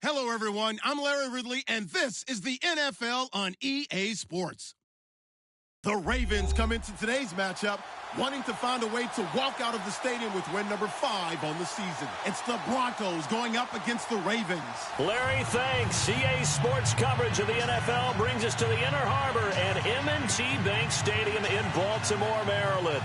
Hello, everyone. I'm Larry Ridley, and this is the NFL on EA Sports. The Ravens come into today's matchup wanting to find a way to walk out of the stadium with win number 5 on the season. It's the Broncos going up against the Ravens. Larry, thanks. EA Sports coverage of the NFL brings us to the Inner Harbor and M&T Bank Stadium in Baltimore, Maryland.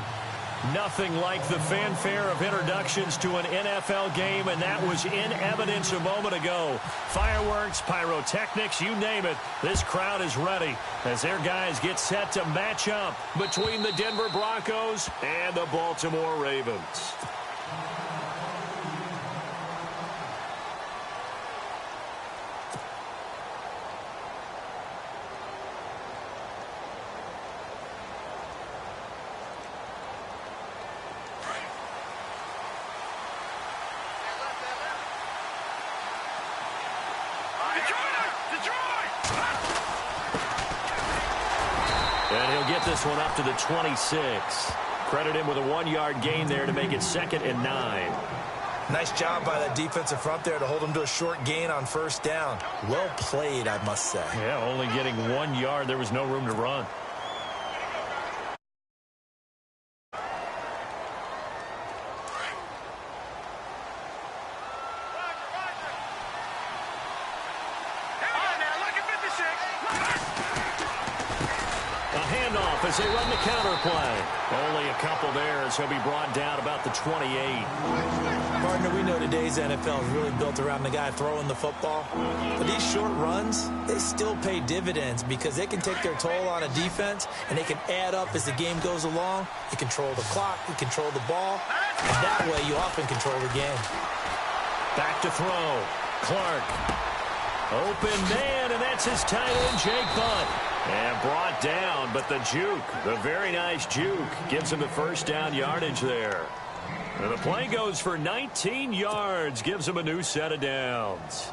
Nothing like the fanfare of introductions to an NFL game, and that was in evidence a moment ago. Fireworks, pyrotechnics, you name it. This crowd is ready as their guys get set to match up between the Denver Broncos and the Baltimore Ravens. And he'll get this one up to the 26. Credit him with a 1-yard gain there to make it 2nd and 9. Nice job by that defensive front there to hold him to a short gain on first down. Well played, I must say. Yeah, only getting 1 yard. There was no room to run. As they run the counter play. Only a couple there as he'll be brought down about the 28. Partner, we know today's NFL is really built around the guy throwing the football. But these short runs, they still pay dividends because they can take their toll on a defense and they can add up as the game goes along. You control the clock, you control the ball, and that way you often control the game. Back to throw. Clark. Open man, and that's his tight end, Jake Butt. And brought down, but the juke, the very nice juke, gives him the first down yardage there. And the play goes for 19 yards, gives him a new set of downs.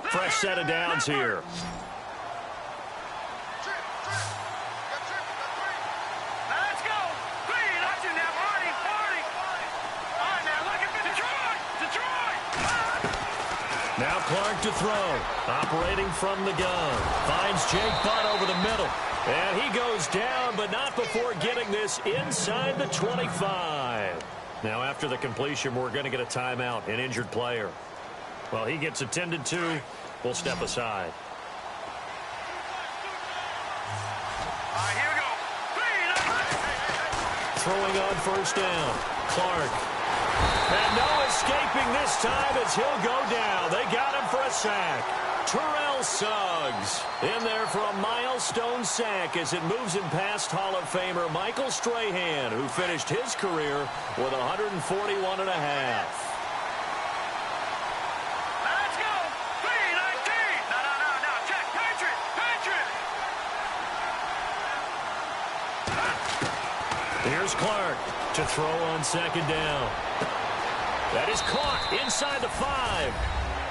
Fresh set of downs here. Now Clark to throw. Operating from the gun. Finds Jake Butt over the middle. And he goes down, but not before getting this inside the 25. Now after the completion, we're going to get a timeout, an injured player. Well, he gets attended to. We'll step aside. Here we go. Throwing on first down. Clark. And no escaping this time as he'll go down. They got him for a sack. Terrell Suggs in there for a milestone sack as it moves him past Hall of Famer Michael Strahan, who finished his career with 141 and a half. Let's go. 3-19. No. Check. Patriot. Here's Clark to throw on second down. That is caught inside the 5.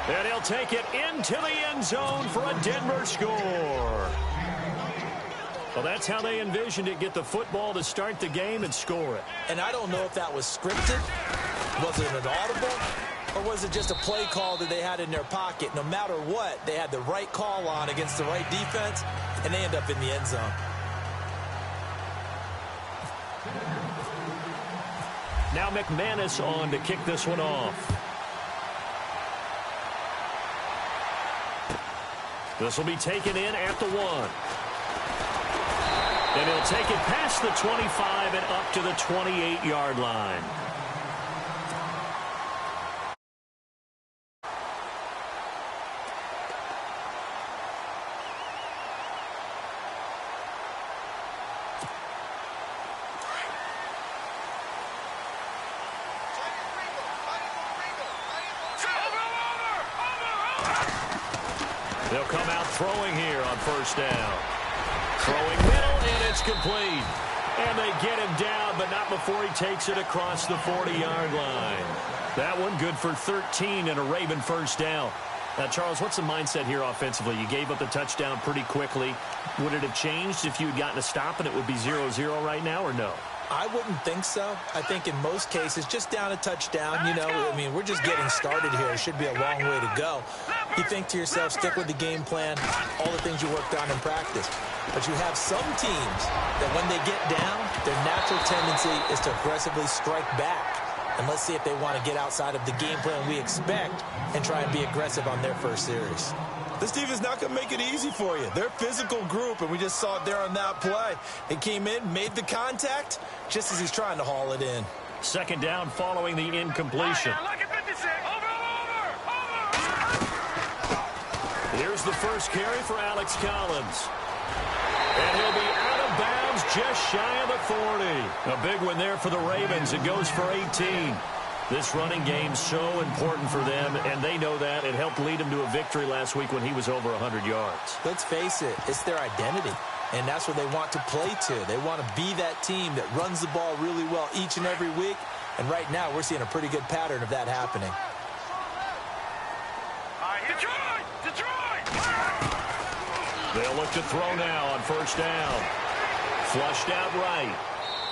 And he'll take it into the end zone for a Denver score. Well, that's how they envisioned it. Get the football to start the game and score it. And I don't know if that was scripted. Was it an audible? Or was it just a play call that they had in their pocket? No matter what, they had the right call on against the right defense, and they end up in the end zone. Now McManus on to kick this one off. This will be taken in at the 1. And he'll take it past the 25 and up to the 28-yard line. They'll come out throwing here on first down. Throwing middle, and it's complete. And they get him down, but not before he takes it across the 40-yard line. That one good for 13 and a Raven first down. Now, Charles, what's the mindset here offensively? You gave up the touchdown pretty quickly. Would it have changed if you had gotten a stop and it would be 0-0 right now, or no? I wouldn't think so. I think in most cases, just down a touchdown, you know, I mean, we're just getting started here. It should be a long way to go. You think to yourself, stick with the game plan, all the things you worked on in practice. But you have some teams that when they get down, their natural tendency is to aggressively strike back. And let's see if they want to get outside of the game plan we expect and try and be aggressive on their first series. This team is not going to make it easy for you. They're a physical group, and we just saw it there on that play. They came in, made the contact, just as he's trying to haul it in. Second down following the incompletion. Here's the first carry for Alex Collins. And he'll be out of bounds just shy of the 40. A big one there for the Ravens. It goes for 18. This running game's so important for them, and they know that. It helped lead him to a victory last week when he was over 100 yards. Let's face it, it's their identity, and that's what they want to play to. They want to be that team that runs the ball really well each and every week, and right now we're seeing a pretty good pattern of that happening. They'll look to throw now on first down. Flushed out right.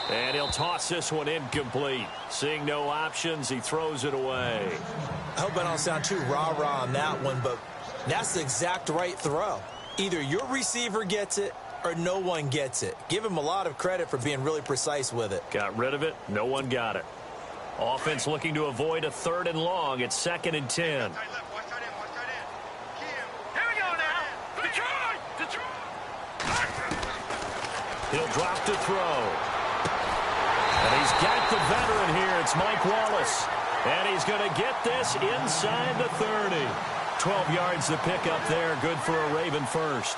And he'll toss this one incomplete. Seeing no options, he throws it away. I hope I don't sound too rah-rah on that one, but that's the exact right throw. Either your receiver gets it or no one gets it. Give him a lot of credit for being really precise with it. Got rid of it. No one got it. Offense looking to avoid a 3rd and long. It's 2nd and 10. He'll drop to throw. And he's got the veteran here. It's Mike Wallace. And he's going to get this inside the 30. 12 yards to pick up there. Good for a Raven first.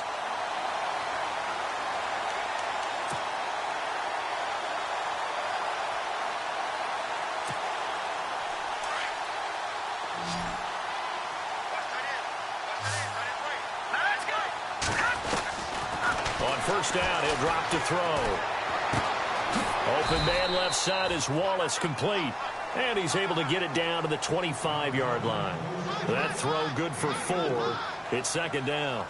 On first down, he'll drop to throw. Open man left side is Wallace, complete. And he's able to get it down to the 25-yard line. That throw good for 4. It's 2nd down.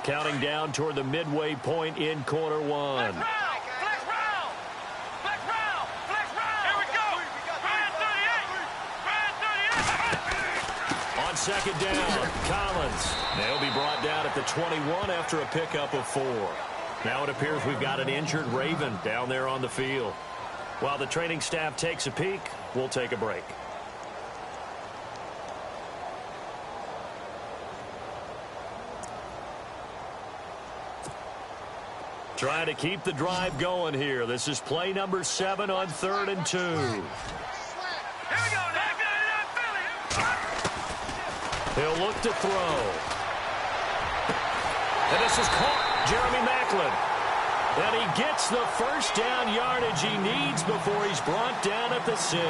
Counting down toward the midway point in quarter 1. Second down, Collins. They'll be brought down at the 21 after a pickup of 4. Now it appears we've got an injured Raven down there on the field. While the training staff takes a peek, we'll take a break. Trying to keep the drive going here. This is play number 7 on 3rd and 2. Here we go. He'll look to throw. And this is caught. Jeremy Maclin. And he gets the first down yardage he needs before he's brought down at the 6.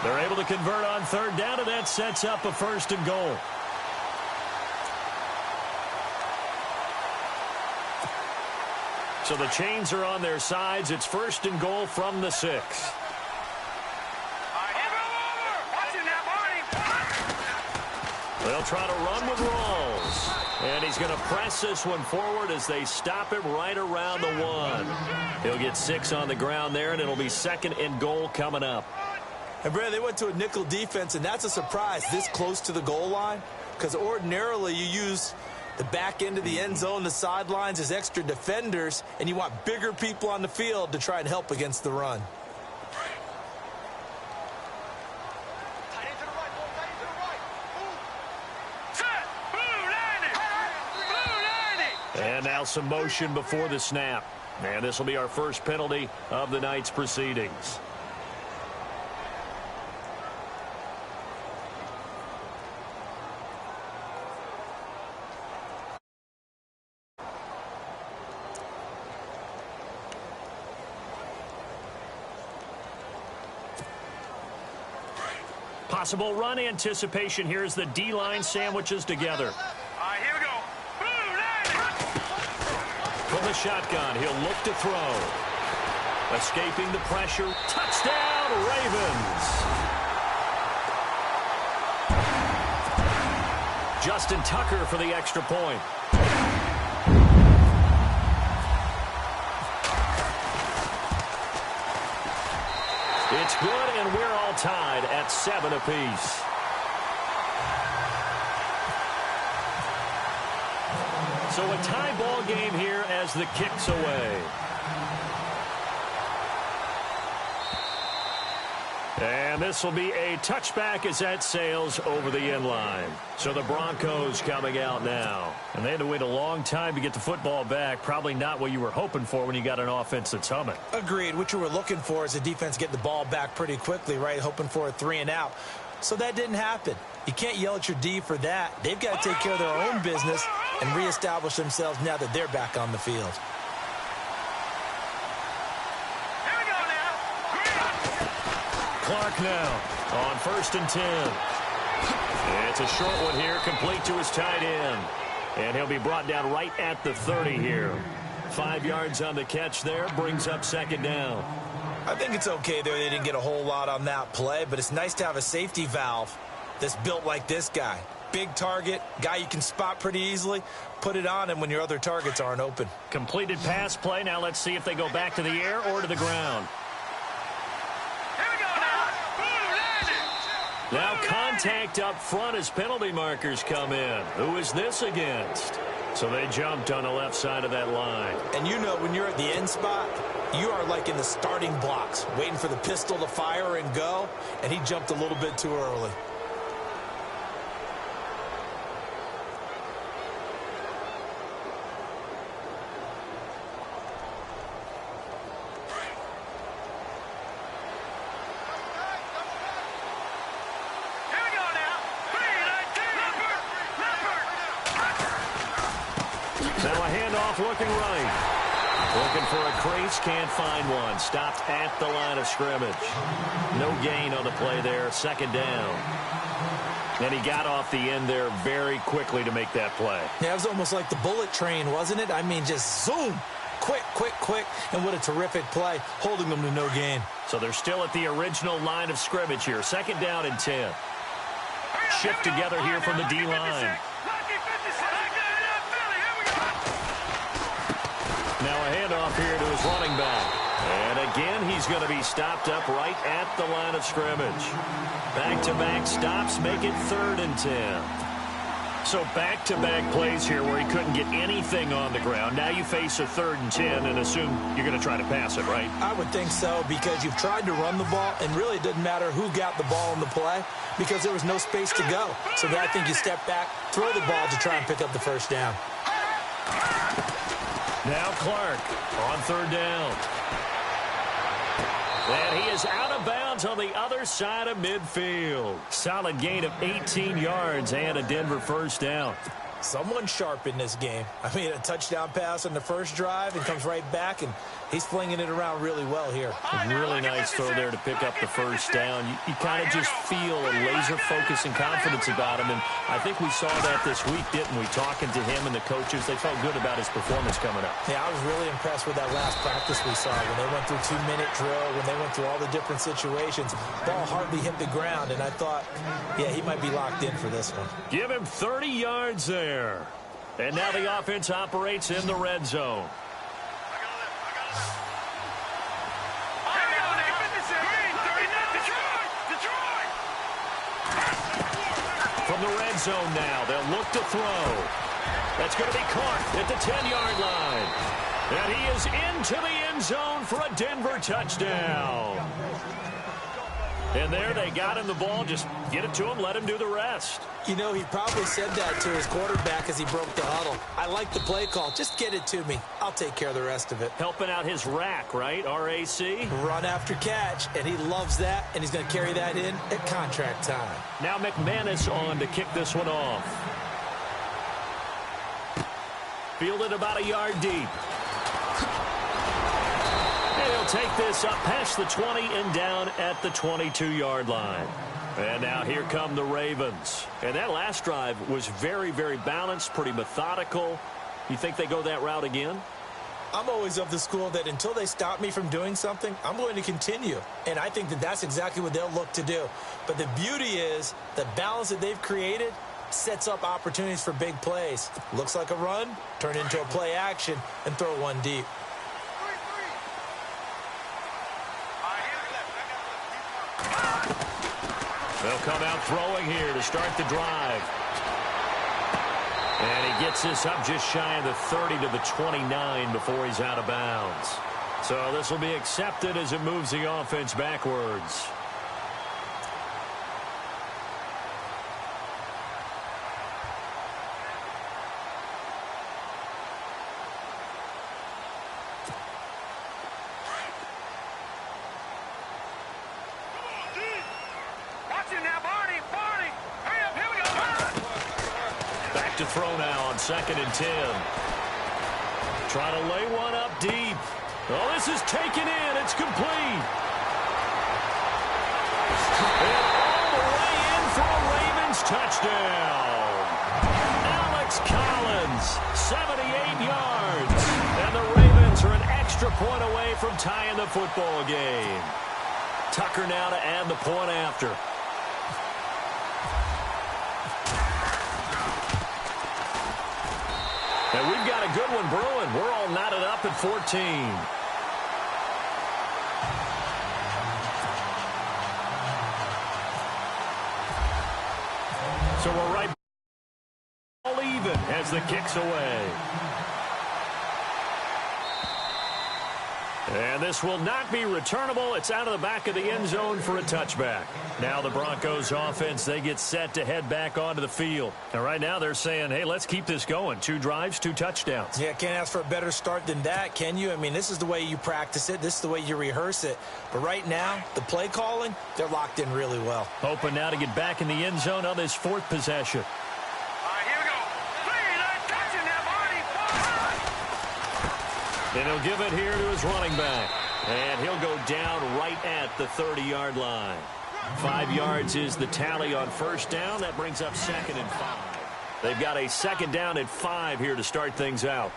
They're able to convert on 3rd down, and that sets up a 1st and goal. So the chains are on their sides. It's 1st and goal from the 6. They'll try to run with Rawls. And he's going to press this one forward as they stop him right around the 1. He'll get 6 on the ground there, and it'll be 2nd and goal coming up. And, Brad, they went to a nickel defense, and that's a surprise this close to the goal line, because ordinarily you use the back end of the end zone, the sidelines as extra defenders, and you want bigger people on the field to try and help against the run. And now some motion before the snap. And this will be our first penalty of the night's proceedings. Possible run anticipation here as the D-line sandwiches together. the shotgun. He'll look to throw. Escaping the pressure. Touchdown, Ravens. Justin Tucker for the extra point. It's good, and we're all tied at 7 apiece. So a tie ball game here as the kick's away. And this will be a touchback as that sails over the end line. So the Broncos coming out now. And they had to wait a long time to get the football back. Probably not what you were hoping for when you got an offense that's humming. Agreed. What you were looking for is the defense get the ball back pretty quickly, right? Hoping for a 3-and-out. So that didn't happen. You can't yell at your D for that. They've got to take care of their own business and reestablish themselves now that they're back on the field. Clark now on 1st and 10. It's a short one here, complete to his tight end. And he'll be brought down right at the 30 here. 5 yards on the catch there, brings up 2nd down. I think it's okay there. They didn't get a whole lot on that play, but it's nice to have a safety valve that's built like this guy. Big target, guy you can spot pretty easily. Put it on him when your other targets aren't open. Completed pass play. Now let's see if they go back to the air or to the ground. Now contact up front as penalty markers come in. Who is this against? So they jumped on the left side of that line. And you know when you're at the end spot, you are like in the starting blocks, waiting for the pistol to fire and go, and he jumped a little bit too early. Now a handoff looking right. Looking for a crease, can't find one. Stopped at the line of scrimmage. No gain on the play there, 2nd down. And he got off the end there very quickly to make that play. Yeah, it was almost like the bullet train, wasn't it? I mean, just zoom. Quick, quick, quick. And what a terrific play, holding them to no gain. So they're still at the original line of scrimmage here. 2nd down and 10. Shift together here from the D-line. Now a handoff here to his running back. And again, he's going to be stopped up right at the line of scrimmage. Back-to-back stops make it 3rd and 10. So back-to-back plays here where he couldn't get anything on the ground. Now you face a 3rd and 10 and assume you're going to try to pass it, right? I would think so, because you've tried to run the ball, and really it didn't matter who got the ball in the play because there was no space to go. So then I think you step back, throw the ball to try and pick up the 1st down. Now Clark on 3rd down. And he is out of bounds on the other side of midfield. Solid gain of 18 yards and a Denver 1st down. Someone sharp in this game. I mean, a touchdown pass on the first drive and comes right back, and he's flinging it around really well here. Really nice throw there to pick up the 1st down. You kind of just feel a laser focus and confidence about him, and I think we saw that this week, didn't we? Talking to him and the coaches, they felt good about his performance coming up. Yeah, I was really impressed with that last practice we saw when they went through 2-minute drill, when they went through all the different situations. Ball hardly hit the ground, and I thought, yeah, he might be locked in for this one. Give him 30 yards there. And now the offense operates in the red zone. From the red zone now, they'll look to throw. That's going to be caught at the 10-yard line. And he is into the end zone for a Denver touchdown. And there they got him the ball. Just get it to him, let him do the rest. You know, he probably said that to his quarterback as he broke the huddle. I like the play call. Just get it to me. I'll take care of the rest of it. Helping out his rack, right? R-A-C? Run after catch, and he loves that, and he's going to carry that in at contract time. Now McManus on to kick this one off. Fielded about a yard deep. He'll take this up past the 20 and down at the 22-yard line. And now here come the Ravens. And that last drive was very, very balanced, pretty methodical. You think they go that route again? I'm always of the school that until they stop me from doing something, I'm going to continue. And I think that that's exactly what they'll look to do. But the beauty is the balance that they've created sets up opportunities for big plays. Looks like a run, turn into a play action, and throw one deep. They'll come out throwing here to start the drive. And he gets this up just shy of the 30 to the 29 before he's out of bounds. So this will be accepted as it moves the offense backwards. To throw now on 2nd and 10. Trying to lay one up deep. Oh, this is taken in. It's complete. And all the way in for a Ravens touchdown. Alex Collins, 78 yards. And the Ravens are an extra point away from tying the football game. Tucker now to add the point after. And we've got a good one brewing. We're all knotted up at 14. So we're right all even as the kick's away. And this will not be returnable. It's out of the back of the end zone for a touchback. Now the Broncos offense, they get set to head back onto the field. And right now they're saying, hey, let's keep this going. 2 drives, 2 touchdowns. Yeah, can't ask for a better start than that, can you? I mean, this is the way you practice it. This is the way you rehearse it. But right now, the play calling, they're locked in really well. Hoping now to get back in the end zone on this 4th possession. And he'll give it here to his running back. And he'll go down right at the 30-yard line. 5 yards is the tally on first down. That brings up 2nd and 5. They've got a 2nd down at 5 here to start things out.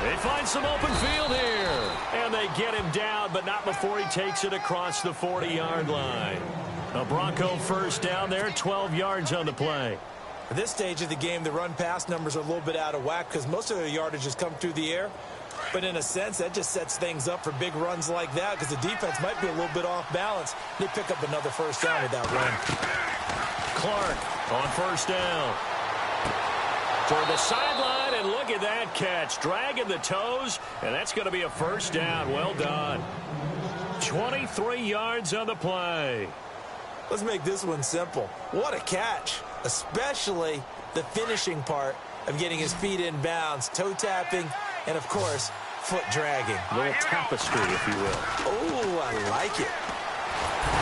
They find some open field here. And they get him down, but not before he takes it across the 40-yard line. A Bronco first down there, 12 yards on the play. At this stage of the game, the run-pass numbers are a little bit out of whack because most of their yardage has come through the air. But in a sense, that just sets things up for big runs like that because the defense might be a little bit off balance. They pick up another first down with that run. Clark on first down. Toward the sideline, and look at that catch. Dragging the toes, and that's going to be a first down. Well done. 23 yards on the play. Let's make this one simple. What a catch, especially the finishing part of getting his feet in bounds, toe tapping, and, of course, foot dragging. A little tapestry, if you will. Oh, I like it.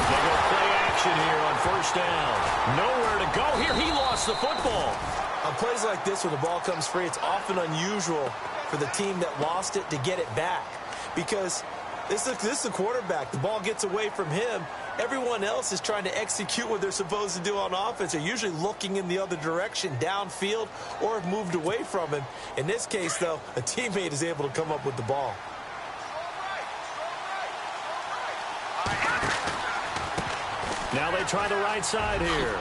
They go play action here on first down. Nowhere to go here. He lost the football. On plays like this, when the ball comes free, it's often unusual for the team that lost it to get it back. Because this is a quarterback. The ball gets away from him. Everyone else is trying to execute what they're supposed to do on offense. They're usually looking in the other direction, downfield, or have moved away from him. In this case, though, a teammate is able to come up with the ball. Now they try the right side here.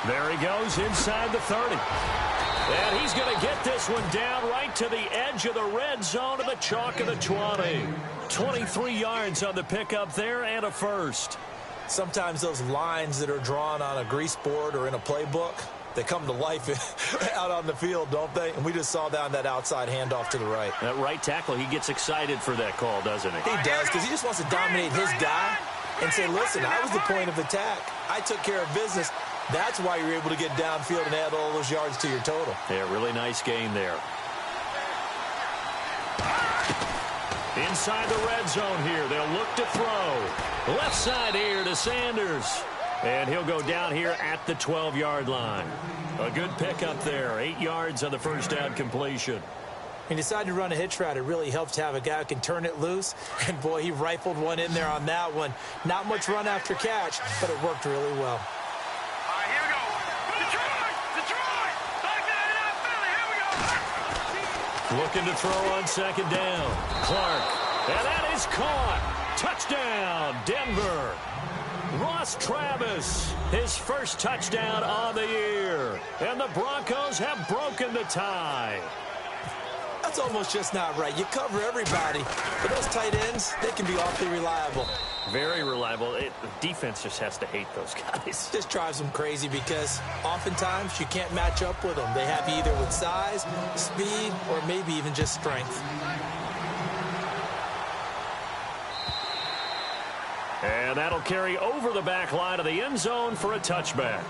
There he goes inside the 30. And he's going to get this one down right to the edge of the red zone of the chalk of the 20. 23 yards on the pickup there and a first. Sometimes those lines that are drawn on a grease board or in a playbook, they come to life out on the field, don't they? And we just saw down that outside handoff to the right. That right tackle, he gets excited for that call, doesn't he? He does, because he just wants to dominate his guy and say, listen, I was the point of attack. I took care of business. That's why you're able to get downfield and add all those yards to your total. Yeah, really nice game there. Inside the red zone here. They'll look to throw. Left side here to Sanders. And he'll go down here at the 12-yard line. A good pickup there. 8 yards on the first down completion. He decided to run a hitch route. It really helps to have a guy who can turn it loose. And, boy, he rifled one in there on that one. Not much run after catch, but it worked really well. All right, here we go. Detroit! Back down, Philly, here we go. Looking to throw on second down. Clark. And that is caught. Touchdown, Denver. Ross Travis, his first touchdown of the year. And the Broncos have broken the tie. That's almost just not right. You cover everybody, but those tight ends, they can be awfully reliable. Very reliable. The defense just has to hate those guys. Just drives them crazy because oftentimes you can't match up with them. They have you either with size, speed, or maybe even just strength. And that'll carry over the back line of the end zone for a touchback.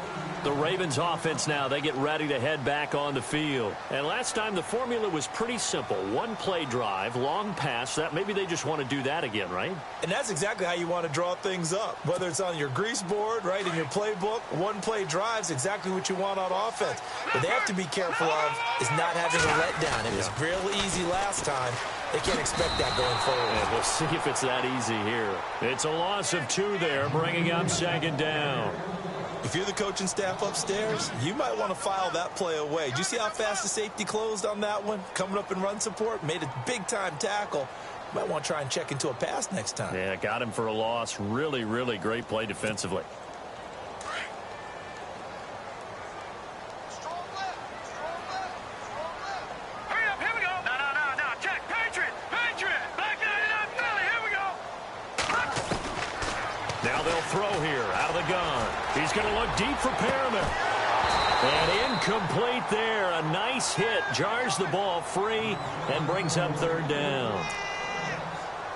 The Ravens offense now, they get ready to head back on the field. And last time the formula was pretty simple. One play drive, long pass. That maybe they just want to do that again, right? And that's exactly how you want to draw things up. Whether it's on your grease board, right, in your playbook, one play drive's exactly what you want on offense. What they have to be careful of is not having a letdown. It was real easy last time. They can't expect that going forward. And we'll see if it's that easy here. It's a loss of 2 there, bringing up second down. If you're the coaching staff upstairs, you might want to file that play away. Do you see how fast the safety closed on that one? Coming up in run support, made a big-time tackle. You might want to try and check into a pass next time. Yeah, got him for a loss. Really, really great play defensively. Hurry up, here we go. No. Check. Patriot. Back down, Philly, here we go. Now they'll throw here out of the gun. He's going to look deep for Perriman. And incomplete there. A nice hit. Jars the ball free and brings up third down.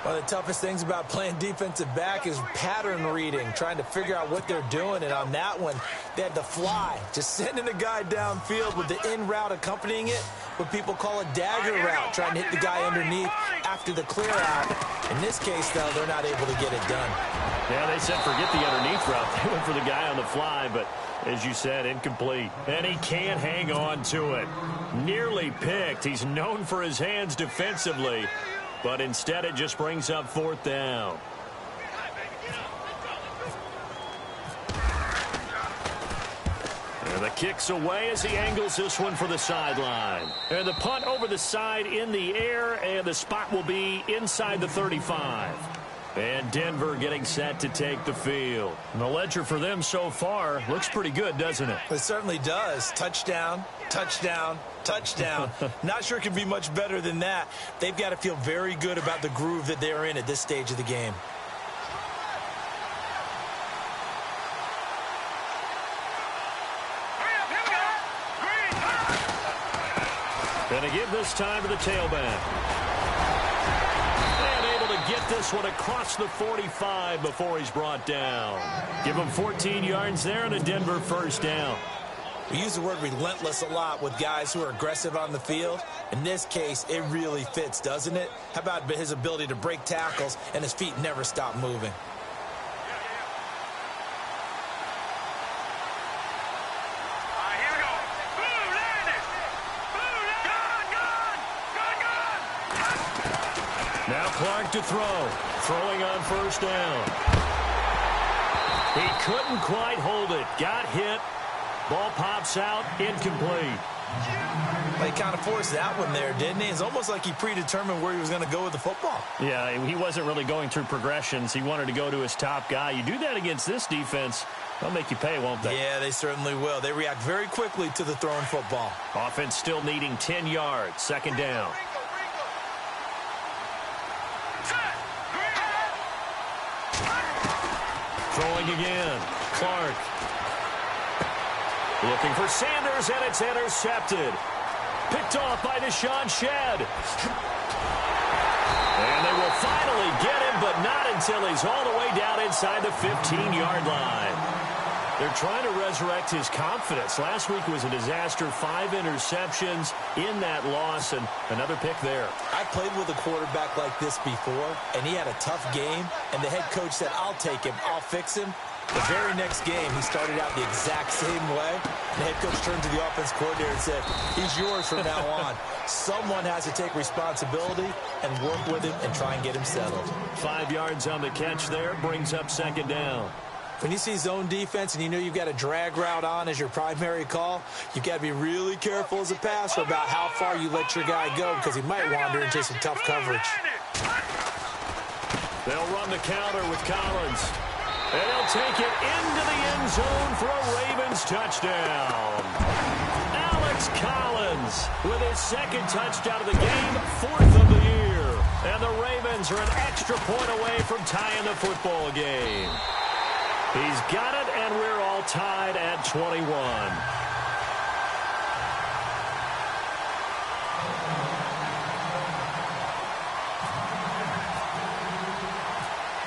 One of the toughest things about playing defensive back is pattern reading, trying to figure out what they're doing. And on that one, they had to fly, just sending a guy downfield with the in route accompanying it, what people call a dagger route, trying to hit the guy underneath after the clear out. In this case, though, they're not able to get it done. Yeah, they said forget the underneath route. They went for the guy on the fly, but as you said, incomplete. And he can't hang on to it. Nearly picked. He's known for his hands defensively, but instead it just brings up fourth down. And the kick's away as he angles this one for the sideline. And the punt over the side in the air, and the spot will be inside the 35. And Denver getting set to take the field. And the ledger for them so far looks pretty good, doesn't it? It certainly does. Touchdown, touchdown, touchdown. Not sure it can be much better than that. They've got to feel very good about the groove that they're in at this stage of the game. Hurry up, here we go. Green. Going to give this time to the tailback. Get this one across the 45 before he's brought down. Give him 14 yards there and a Denver first down. We use the word relentless a lot with guys who are aggressive on the field. In this case, it really fits, doesn't it? How about his ability to break tackles and his feet never stop moving? Now Clark to throw. Throwing on first down. He couldn't quite hold it. Got hit. Ball pops out. Incomplete. Well, he kind of forced that one there, didn't he? It's almost like he predetermined where he was going to go with the football. Yeah, he wasn't really going through progressions. He wanted to go to his top guy. You do that against this defense, they'll make you pay, won't they? Yeah, they certainly will. They react very quickly to the thrown football. Offense still needing 10 yards. Second down. Throwing again. Clark. Looking for Sanders, and it's intercepted. Picked off by Deshaun Shedd. And they will finally get him, but not until he's all the way down inside the 15-yard line. They're trying to resurrect his confidence. Last week was a disaster. 5 interceptions in that loss, and another pick there. I played with a quarterback like this before, and he had a tough game, and the head coach said, I'll take him, I'll fix him. The very next game, he started out the exact same way. The head coach turned to the offense coordinator and said, he's yours from now on. Someone has to take responsibility and work with him and try and get him settled. 5 yards on the catch there, brings up second down. When you see zone defense and you know you've got a drag route on as your primary call, you've got to be really careful as a passer about how far you let your guy go because he might wander into some tough coverage. They'll run the counter with Collins. And he'll take it into the end zone for a Ravens touchdown. Alex Collins with his second touchdown of the game, 4th of the year. And the Ravens are an extra point away from tying the football game. He's got it, and we're all tied at 21.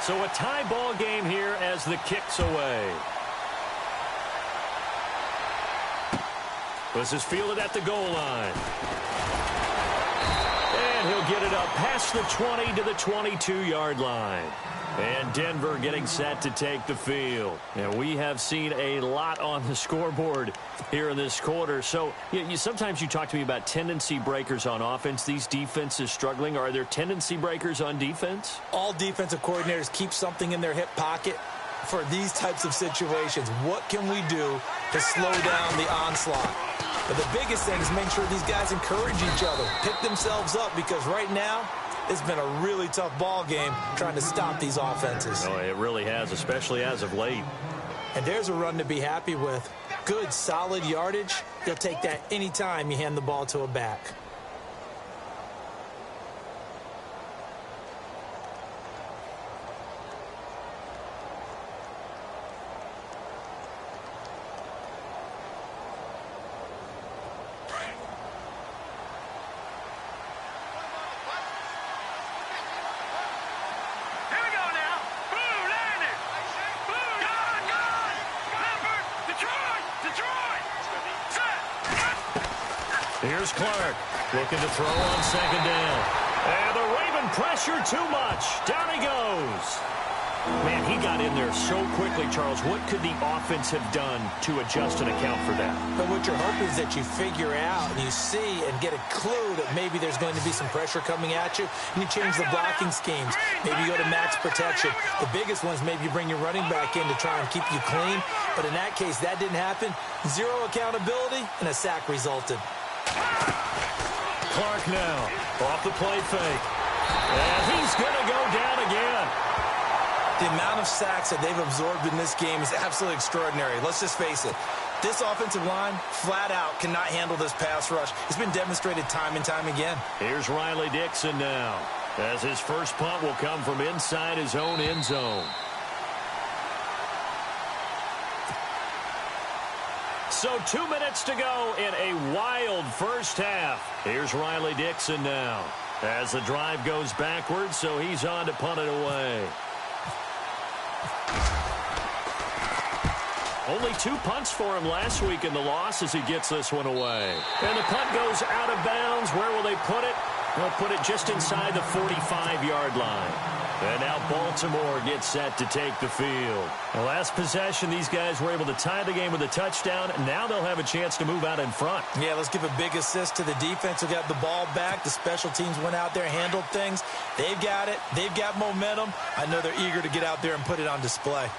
So a tie ball game here as the kick's away. This is fielded at the goal line. And he'll get it up past the 20 to the 22-yard line. And Denver getting set to take the field. And we have seen a lot on the scoreboard here in this quarter. So sometimes you talk to me about tendency breakers on offense. These defenses struggling. Are there tendency breakers on defense? All defensive coordinators keep something in their hip pocket for these types of situations. What can we do to slow down the onslaught? But the biggest thing is make sure these guys encourage each other, pick themselves up, because right now, it's been a really tough ball game trying to stop these offenses. Oh, it really has, especially as of late. And there's a run to be happy with. Good, solid yardage. You'll take that anytime you hand the ball to a back. Here's Clark looking to throw on second down. And the Raven pressure too much. Down he goes. Man, he got in there so quickly, Charles. What could the offense have done to adjust and account for that? But what you're hoping is that you figure out and you see and get a clue that maybe there's going to be some pressure coming at you, and you change the blocking schemes. Maybe you go to max protection. The biggest one is maybe you bring your running back in to try and keep you clean. But in that case, that didn't happen. Zero accountability, and a sack resulted. Clark now off the play fake. And he's going to go down again. The amount of sacks that they've absorbed in this game is absolutely extraordinary. Let's just face it. This offensive line, flat out, cannot handle this pass rush. It's been demonstrated time and time again. Here's Riley Dixon now, as his first punt will come from inside his own end zone. So 2 minutes to go in a wild first half. Here's Riley Dixon now, as the drive goes backwards, so he's on to punt it away. Only 2 punts for him last week in the loss as he gets this one away. And the punt goes out of bounds. Where will they put it? They'll put it just inside the 45-yard line. And now Baltimore gets set to take the field. The last possession, these guys were able to tie the game with a touchdown. Now they'll have a chance to move out in front. Yeah, let's give a big assist to the defense who got the ball back. The special teams went out there, handled things. They've got it. They've got momentum. I know they're eager to get out there and put it on display. All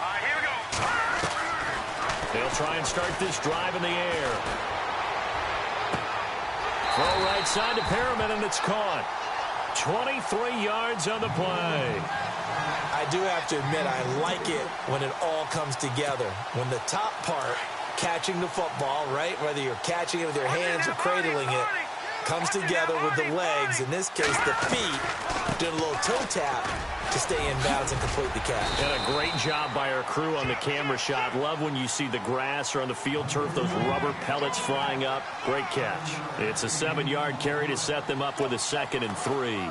right, here we go. They'll try and start this drive in the air. Throw right side to Perriman, and it's caught. 23 yards on the play. I do have to admit, I like it when it all comes together. When the top part, catching the football, right, whether you're catching it with your hands or cradling it, comes together with the legs, in this case the feet, doing a little toe tap to stay in bounds and complete the catch. And a great job by our crew on the camera shot. Love when you see the grass or on the field turf, those rubber pellets flying up. Great catch. It's a 7-yard carry to set them up with a 2nd and 3.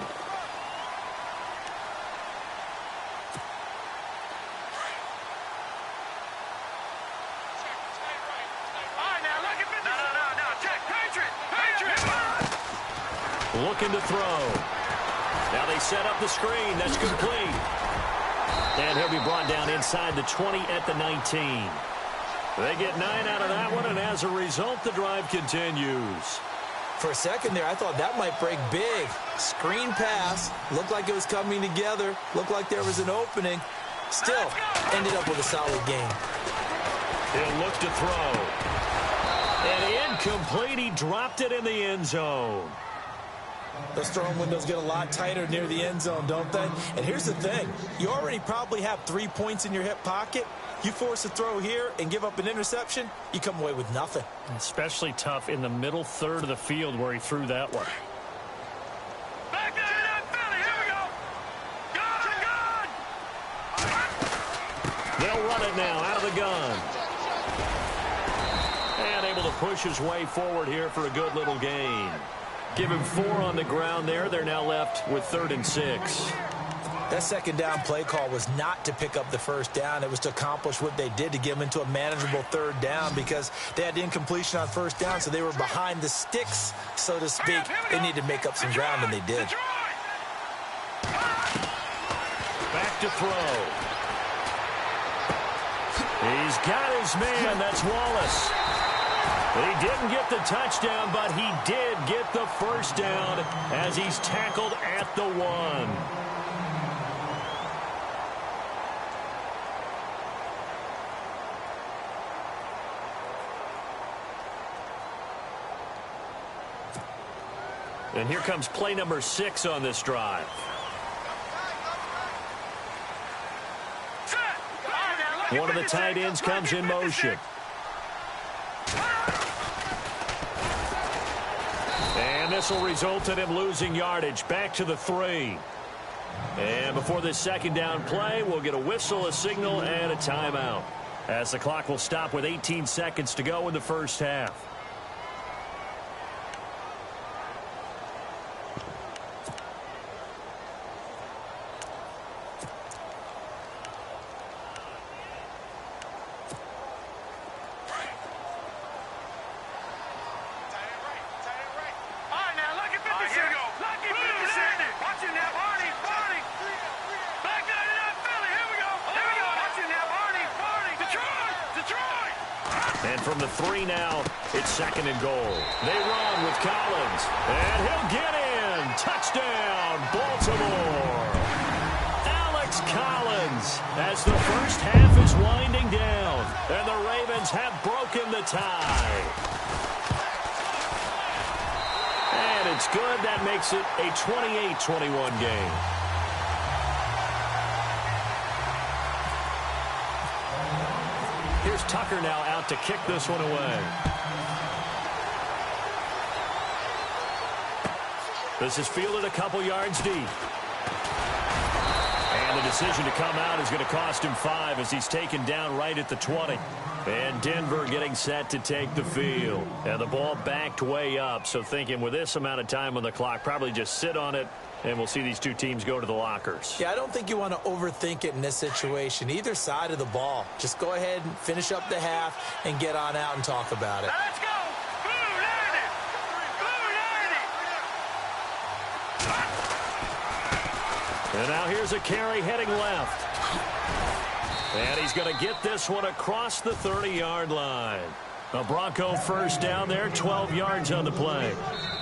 looking to throw. Now they set up the screen. That's complete. And he'll be brought down inside the 20 at the 19. They get 9 out of that one, and as a result, the drive continues. For a second there, I thought that might break big. Screen pass. Looked like it was coming together. Looked like there was an opening. Still, ended up with a solid game. He'll look to throw. And incomplete. He dropped it in the end zone. Those throwing windows get a lot tighter near the end zone, don't they? And here's the thing. You already probably have 3 points in your hip pocket. You force a throw here and give up an interception, you come away with nothing. Especially tough in the middle third of the field where he threw that one. Back there in that Philly. Here we go. Good. They'll run it now out of the gun. And able to push his way forward here for a good little gain. Give him 4 on the ground there. They're now left with 3rd and 6. That second down play call was not to pick up the first down. It was to accomplish what they did, to get them into a manageable 3rd down, because they had incompletion on first down, so they were behind the sticks, so to speak. They needed to make up some ground, and they did. Back to throw. He's got his man. That's Wallace. He didn't get the touchdown, but he did get the first down as he's tackled at the 1. And here comes play number 6 on this drive. One of the tight ends comes in motion. And this will result in him losing yardage back to the 3. And before this second down play, we'll get a whistle, a signal, and a timeout, as the clock will stop with 18 seconds to go in the first half. And from the 3 now, it's 2nd and goal. They run with Collins, and he'll get in. Touchdown, Baltimore. Alex Collins, as the first half is winding down, and the Ravens have broken the tie. And it's good. That makes it a 28-21 game. Here's Tucker now out to kick this one away. This is fielded a couple yards deep. And the decision to come out is going to cost him 5 as he's taken down right at the 20. And Denver getting set to take the field. And the ball backed way up, so thinking with this amount of time on the clock, probably just sit on it, and we'll see these two teams go to the lockers. Yeah, I don't think you want to overthink it in this situation. Either side of the ball. Just go ahead and finish up the half and get on out and talk about it. Let's go. And now here's a carry heading left. And he's going to get this one across the 30-yard line. A Bronco first down there, 12 yards on the play.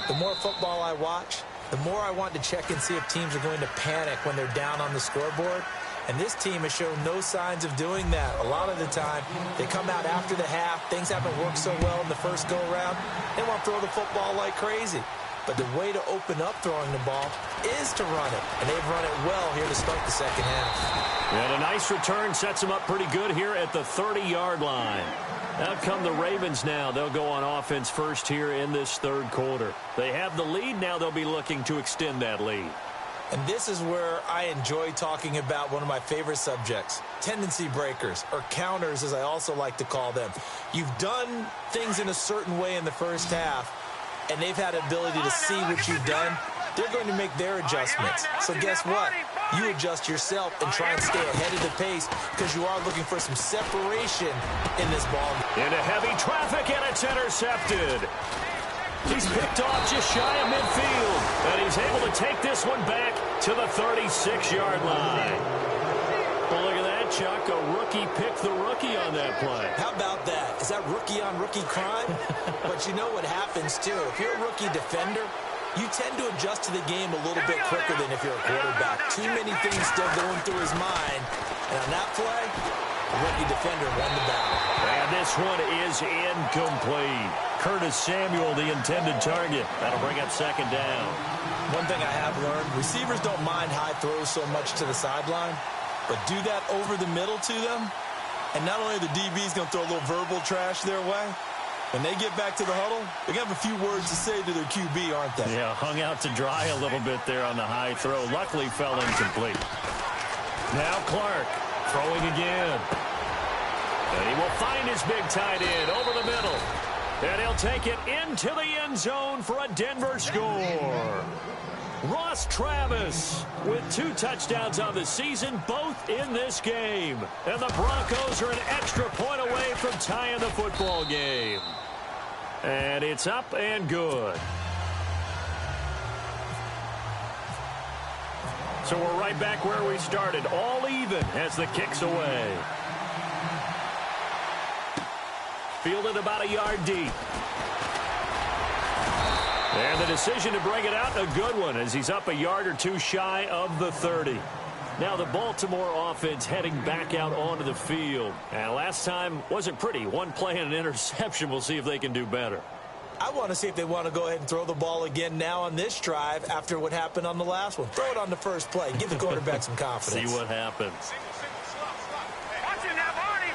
The more football I watch, the more I want to check and see if teams are going to panic when they're down on the scoreboard. And this team has shown no signs of doing that. A lot of the time, they come out after the half. Things haven't worked so well in the first go-around. They want to throw the football like crazy. But the way to open up throwing the ball is to run it. And they've run it well here to start the second half. And a nice return sets them up pretty good here at the 30-yard line. Out come the Ravens now. They'll go on offense first here in this third quarter. They have the lead. Now they'll be looking to extend that lead. And this is where I enjoy talking about one of my favorite subjects, tendency breakers, or counters as I also like to call them. You've done things in a certain way in the first half, and they've had the ability to see what you've done. They're going to make their adjustments. So guess what? You adjust yourself and try and stay ahead of the pace because you are looking for some separation in this ball. Into heavy traffic, and it's intercepted. He's picked off just shy of midfield, and he's able to take this one back to the 36-yard line. Well, look at that, Chuck. A rookie picked the rookie on that play. How about that? Is that rookie-on-rookie crime? But you know what happens, too. If you're a rookie defender, you tend to adjust to the game a little bit quicker than if you're a quarterback. Too many things still going through his mind. And on that play, the rookie defender won the battle. And this one is incomplete. Curtis Samuel, the intended target. That'll bring up second down. One thing I have learned, receivers don't mind high throws so much to the sideline, but do that over the middle to them, and not only the DB's going to throw a little verbal trash their way, when they get back to the huddle, they're going to have a few words to say to their QB, aren't they? Yeah, hung out to dry a little bit there on the high throw. Luckily fell incomplete. Now Clark throwing again. And he will find his big tight end over the middle. And he'll take it into the end zone for a Denver score. Ross Travis with 2 touchdowns on the season, both in this game. And the Broncos are an extra point away from tying the football game. And it's up and good. So we're right back where we started, all even as the kick's away. Fielded about a yard deep. And the decision to bring it out, a good one, as he's up a yard or 2 shy of the 30. Now the Baltimore offense heading back out onto the field. And last time wasn't pretty. One play and an interception. We'll see if they can do better. I want to see if they want to go ahead and throw the ball again now on this drive after what happened on the last one. Throw it on the first play. Give the quarterback some confidence. See what happens. Watching that Barney.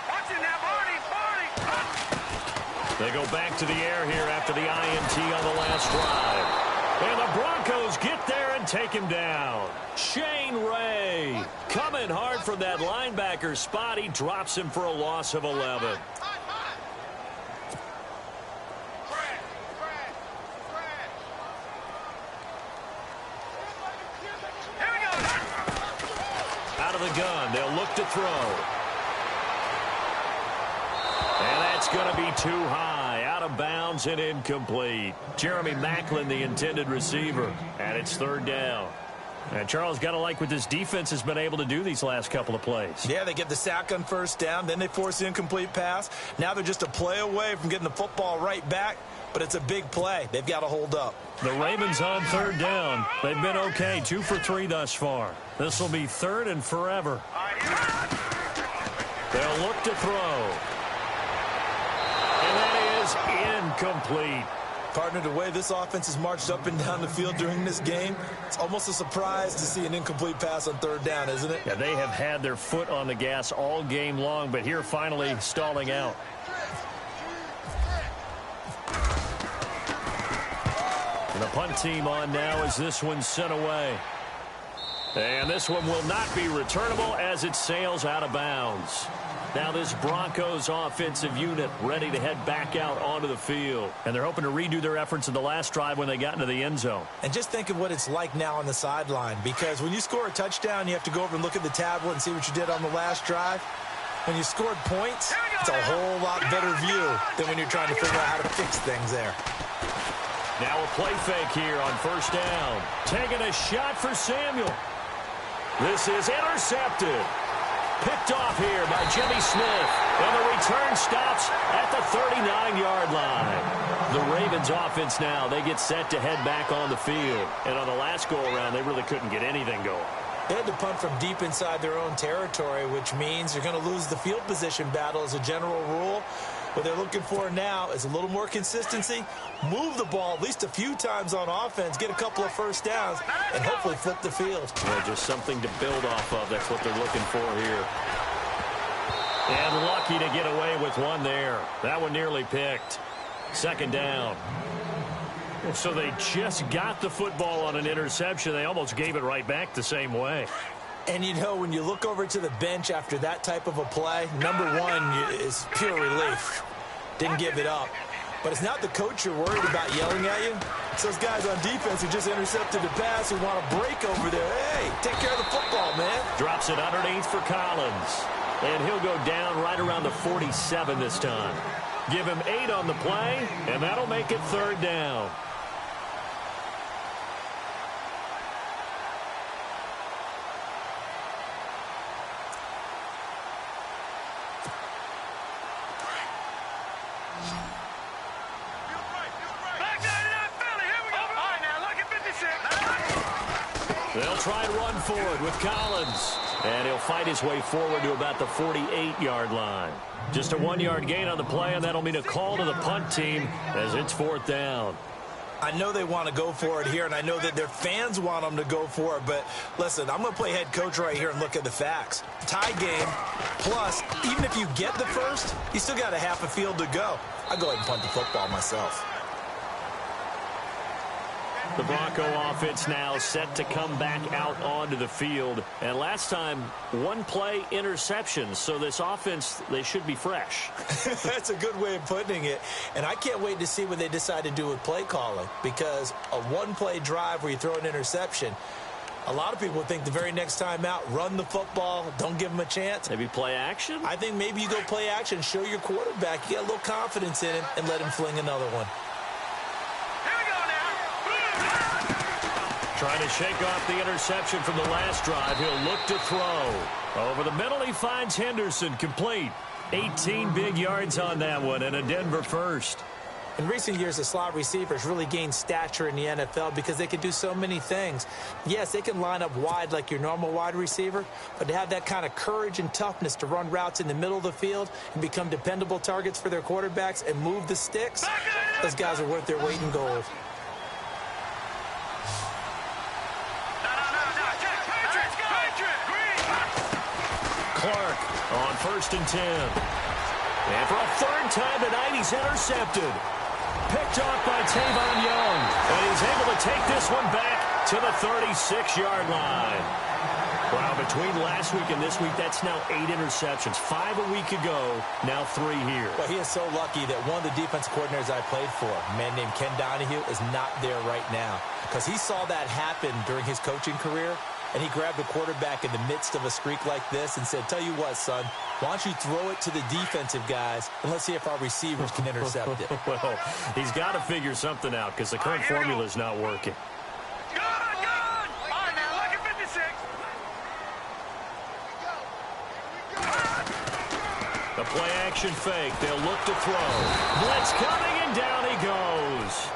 Watching that Barney. They go back to the air here after the INT on the last drive. And the Broncos get there and take him down. Shane Ray coming hard from that linebacker spot. He drops him for a loss of 11. Out of the gun, they'll look to throw. And that's going to be too high, out of bounds and incomplete. Jeremy Maclin, the intended receiver, and it's third down. And Charles, got to like what this defense has been able to do these last couple of plays. Yeah, they get the sack on first down, then they force the incomplete pass. Now they're just a play away from getting the football right back, but it's a big play. They've got to hold up. The Ravens on third down. They've been okay, 2 for 3 thus far. This will be third and forever. They'll look to throw. And that is incomplete. Partner, the way this offense has marched up and down the field during this game, it's almost a surprise to see an incomplete pass on third down, isn't it? Yeah, they have had their foot on the gas all game long, but here finally stalling out. And the punt team on now as this one's sent away. And this one will not be returnable as it sails out of bounds. Now this Broncos offensive unit ready to head back out onto the field. And they're hoping to redo their efforts in the last drive when they got into the end zone. And just think of what it's like now on the sideline, because when you score a touchdown, you have to go over and look at the tablet and see what you did on the last drive. When you scored points, it's a whole lot better view than when you're trying to figure out how to fix things there. Now a play fake here on first down. Taking a shot for Samuel. This is intercepted. Picked off here by Jimmy Smith. And the return stops at the 39-yard line. The Ravens offense now, they get set to head back on the field. And on the last go-around, they really couldn't get anything going. They had to punt from deep inside their own territory, which means you're going to lose the field position battle as a general rule. What they're looking for now is a little more consistency, move the ball at least a few times on offense, get a couple of first downs, and hopefully flip the field. Yeah, just something to build off of. That's what they're looking for here. And lucky to get away with one there. That one nearly picked. Second down. So they just got the football on an interception. They almost gave it right back the same way. And, you know, when you look over to the bench after that type of a play, number one is pure relief. Didn't give it up. But it's not the coach you're worried about yelling at you. It's those guys on defense who just intercepted the pass who want to break over there. Hey, take care of the football, man. Drops it underneath for Collins. And he'll go down right around the 47 this time. Give him 8 on the play, and that'll make it 3rd down. They'll try and run forward with Collins. And he'll fight his way forward to about the 48-yard line. Just a 1-yard gain on the play, and that'll mean a call to the punt team as it's 4th down. I know they want to go for it here, and I know that their fans want them to go for it. But, listen, I'm going to play head coach right here and look at the facts. Tie game, plus, even if you get the first, you still got a half a field to go. I'll go ahead and punt the football myself. The Bronco offense now set to come back out onto the field. And last time, 1 play interception. So this offense, they should be fresh. That's a good way of putting it. And I can't wait to see what they decide to do with play calling. Because a 1-play drive where you throw an interception, a lot of people think the very next time out, run the football, don't give them a chance. Maybe play action? I think maybe you go play action, show your quarterback, you get a little confidence in him, and let him fling another one. Trying to shake off the interception from the last drive. He'll look to throw. Over the middle, he finds Henderson complete. 18 big yards on that one, and a Denver first. In recent years, the slot receivers really gained stature in the NFL because they can do so many things. Yes, they can line up wide like your normal wide receiver, but to have that kind of courage and toughness to run routes in the middle of the field and become dependable targets for their quarterbacks and move the sticks, those guys are worth their weight in gold. Clark on 1st and 10. And for a 3rd time tonight, he's intercepted. Picked off by Tavon Young. And he's able to take this one back to the 36-yard line. Wow, between last week and this week, that's now 8 interceptions. 5 a week ago, now 3 here. Well, he is so lucky that one of the defense coordinators I played for, a man named Ken Donahue, is not there right now. Because he saw that happen during his coaching career. And he grabbed the quarterback in the midst of a streak like this and said, tell you what, son, why don't you throw it to the defensive guys, and let's see if our receivers can intercept it. Well, he's got to figure something out because the current formula is not working. Good! All right, now, look at 56. The play-action fake. They'll look to throw. Blitz coming, and down he goes.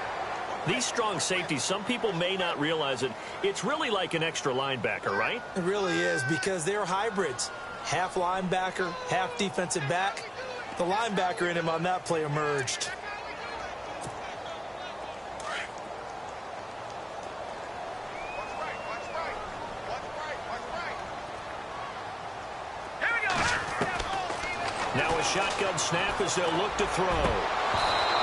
These strong safeties, some people may not realize it. It's really like an extra linebacker, right? It really is, because they're hybrids. Half linebacker, half defensive back. The linebacker in him on that play emerged. Now a shotgun snap as they'll look to throw.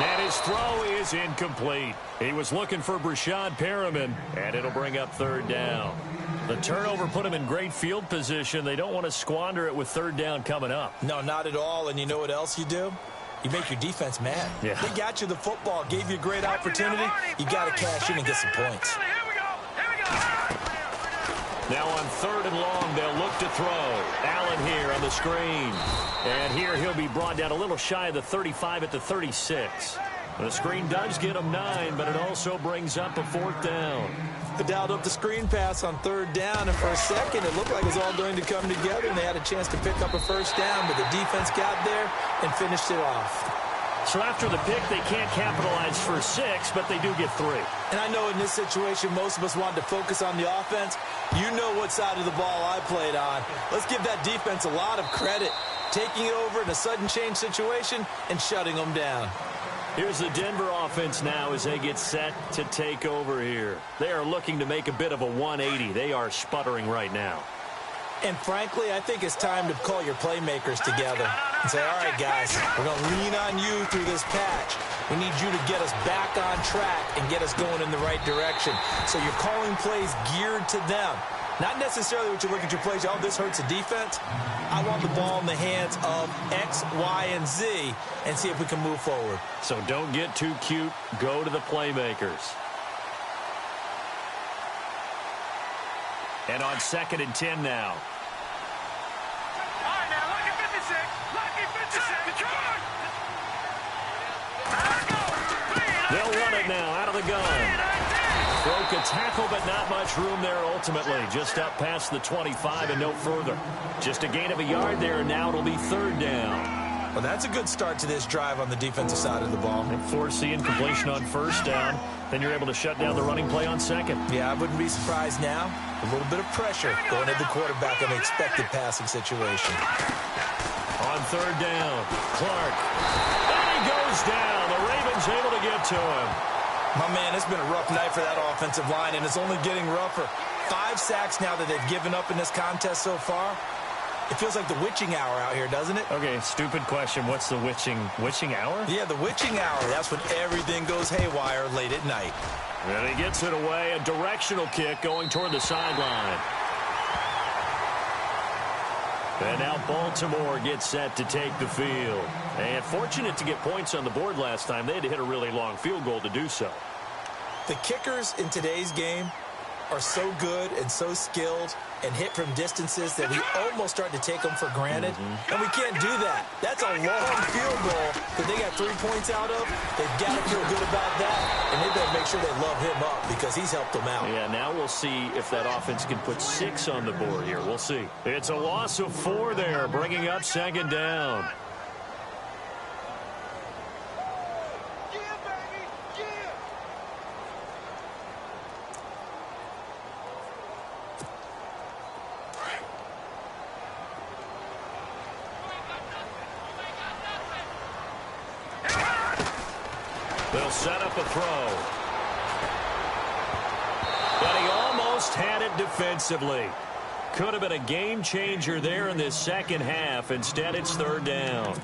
And his throw is incomplete. He was looking for Brashad Perriman, and it'll bring up 3rd down. The turnover put him in great field position. They don't want to squander it with 3rd down coming up. No, not at all. And you know what else you do? You make your defense mad. Yeah. They got you the football, gave you a great opportunity. You got to cash in and get some points. Now on 3rd and long, they'll look to throw. Allen here on the screen. And here he'll be brought down a little shy of the 35 at the 36. The screen does get him 9, but it also brings up a 4th down. They dialed up the screen pass on 3rd down, and for a second it looked like it was all going to come together, and they had a chance to pick up a 1st down, but the defense got there and finished it off. So after the pick, they can't capitalize for 6, but they do get 3. And I know in this situation, most of us wanted to focus on the offense. You know what side of the ball I played on. Let's give that defense a lot of credit, taking it over in a sudden change situation and shutting them down. Here's the Denver offense now as they get set to take over here. They are looking to make a bit of a 180. They are sputtering right now. And frankly, I think it's time to call your playmakers together and say, all right, guys, we're going to lean on you through this patch. We need you to get us back on track and get us going in the right direction. So you're calling plays geared to them. Not necessarily what you look at your plays, oh, this hurts the defense. I want the ball in the hands of X, Y, and Z and see if we can move forward. So don't get too cute. Go to the playmakers. And on 2nd and 10 now. All right, now, look at 56. Look at 56. They'll run it now out of the gun. Broke a tackle, but not much room there ultimately. Just up past the 25 and no further. Just a gain of a yard there, and now it'll be third down. Well, that's a good start to this drive on the defensive side of the ball. And forcing completion on first down. Then you're able to shut down the running play on second. Yeah, I wouldn't be surprised now. A little bit of pressure going at the quarterback in an expected passing situation. On third down, Clark. And he goes down. The Ravens able to get to him. My man, it's been a rough night for that offensive line, and it's only getting rougher. 5 sacks now that they've given up in this contest so far. It feels like the witching hour out here, doesn't it? Okay, stupid question. What's the witching hour? Yeah, the witching hour. That's when everything goes haywire late at night. And he gets it away. A directional kick going toward the sideline. And now Baltimore gets set to take the field. And fortunate to get points on the board last time. They had to hit a really long field goal to do so. The kickers in today's game are so good and so skilled and hit from distances that we almost start to take them for granted. And we can't do that. That's a long field goal that they got 3 points out of. They've got to feel good about that, and they better make sure they love him up because he's helped them out. Yeah, now we'll see if that offense can put 6 on the board here. We'll see. It's a loss of 4 there, bringing up second down. They'll set up a throw. But he almost had it defensively. Could have been a game changer there in this second half. Instead, it's third down.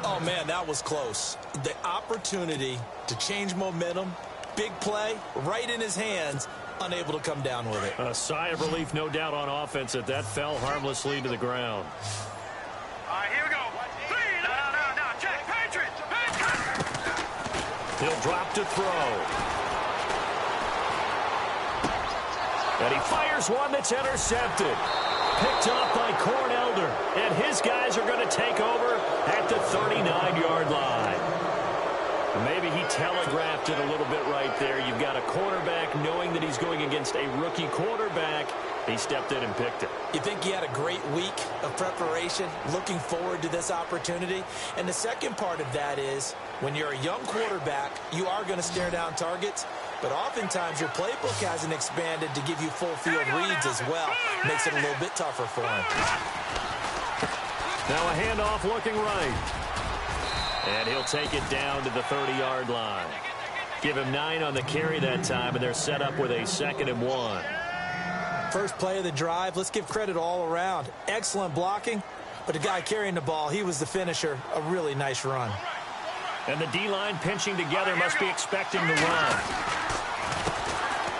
Oh, man, that was close. The opportunity to change momentum, big play, right in his hands, unable to come down with it. A sigh of relief, no doubt, on offense that fell harmlessly to the ground. All right, here we go. No, check. Patriots. He'll drop to throw. And he fires one that's intercepted. Picked up by Cornelder. And his guys are going to take over at the 39-yard line. Maybe he telegraphed it a little bit right there. You've got a quarterback knowing that he's going against a rookie quarterback. He stepped in and picked it. You think he had a great week of preparation, looking forward to this opportunity? And the second part of that is, when you're a young quarterback, you are going to stare down targets, but oftentimes your playbook hasn't expanded to give you full field reads as well. Makes it a little bit tougher for him. Now a handoff looking right. And he'll take it down to the 30-yard line. Give him 9 on the carry that time, and they're set up with a 2nd and 1. First play of the drive, let's give credit all around. Excellent blocking, but the guy carrying the ball, he was the finisher. A really nice run. And the D-line pinching together must be expecting the run.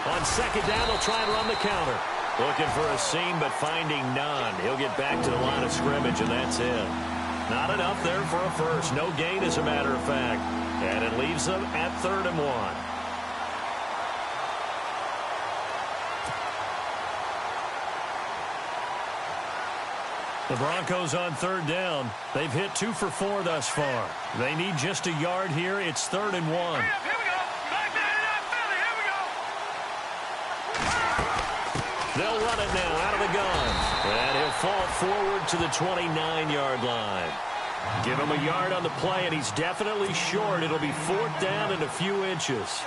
On second down, they'll try and run the counter. Looking for a seam, but finding none. He'll get back to the line of scrimmage, and that's it. Not enough there for a first. No gain, as a matter of fact. And it leaves them at 3rd and 1. The Broncos on 3rd down. They've hit 2 for 4 thus far. They need just a yard here. It's 3rd and 1. Here we go. Back there in that Philly. Here we go. They'll run it now out of the gun. And he'll fall forward to the 29-yard line. Give him a yard on the play, and he's definitely short. It'll be 4th down and a few inches.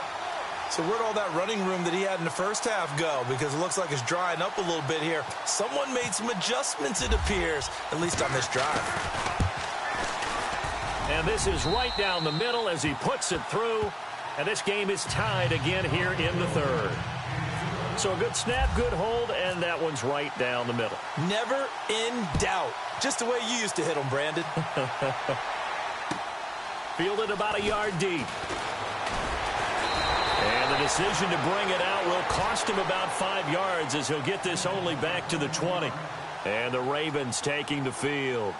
So where'd all that running room that he had in the first half go? Because it looks like it's drying up a little bit here. Someone made some adjustments, it appears, at least on this drive. And this is right down the middle as he puts it through. And this game is tied again here in the 3rd. So a good snap, good hold, and that one's right down the middle. Never in doubt. Just the way you used to hit them, Brandon. Fielded about a yard deep. And the decision to bring it out will cost him about 5 yards as he'll get this only back to the 20. And the Ravens taking the field.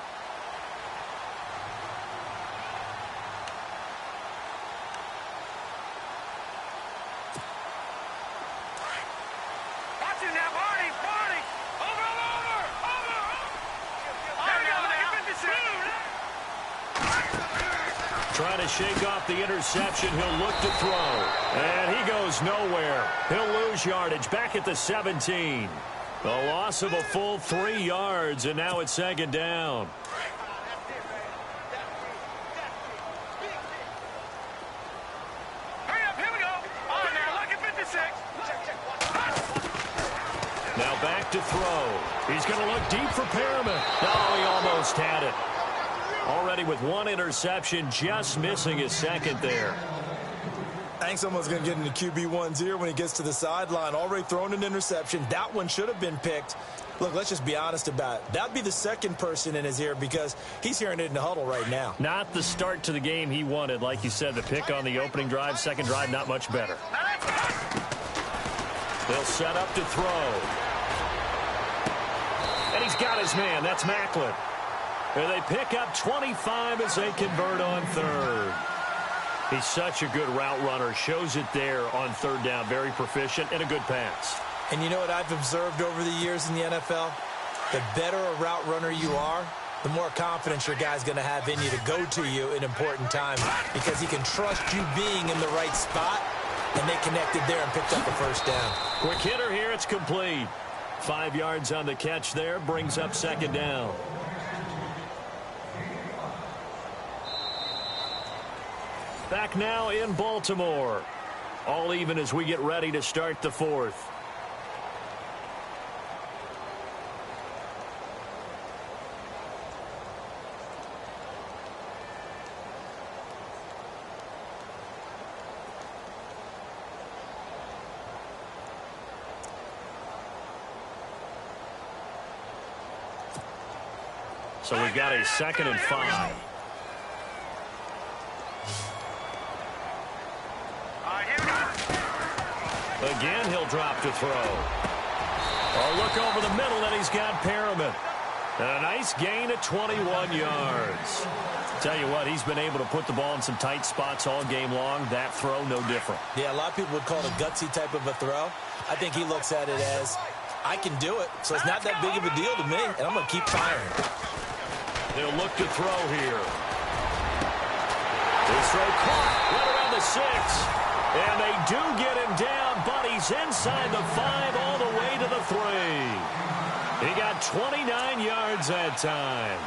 Watch it now, Barney. Over. There we go. Trying to shake off the interception. He'll look to throw. And he goes nowhere. He'll lose yardage back at the 17. A loss of a full 3 yards, and now it's second down. Hurry up, here we go. On now, look at 56. Now back to throw. He's going to look deep for Perriman. Oh, he almost had it. Already with 1 interception, just missing his second there. I think someone's going to get into QB1's ear when he gets to the sideline. Already thrown an interception. That one should have been picked. Look, let's just be honest about it. That would be the second person in his ear because he's hearing it in the huddle right now. Not the start to the game he wanted. Like you said, the pick on the opening drive, second drive, not much better. They'll set up to throw. And he's got his man. That's Macklin. And they pick up 25 as they convert on third. He's such a good route runner. Shows it there on third down. Very proficient and a good pass. And you know what I've observed over the years in the NFL? The better a route runner you are, the more confidence your guy's going to have in you to go to you in important times because he can trust you being in the right spot, and they connected there and picked up a first down. Quick hitter here. It's complete. 5 yards on the catch there. Brings up second down. Back now in Baltimore. All even as we get ready to start the fourth. So we've got a 2nd and 5. Again, he'll drop to throw. Oh, look over the middle, and he's got Perriman. And a nice gain of 21 yards. Tell you what, he's been able to put the ball in some tight spots all game long. That throw, no different. Yeah, a lot of people would call it a gutsy type of a throw. I think he looks at it as, I can do it, so it's not that big of a deal to me, and I'm going to keep firing. They'll look to throw here. This throw caught right around the 6. And they do get him down, but he's inside the 5 all the way to the 3. He got 29 yards that time.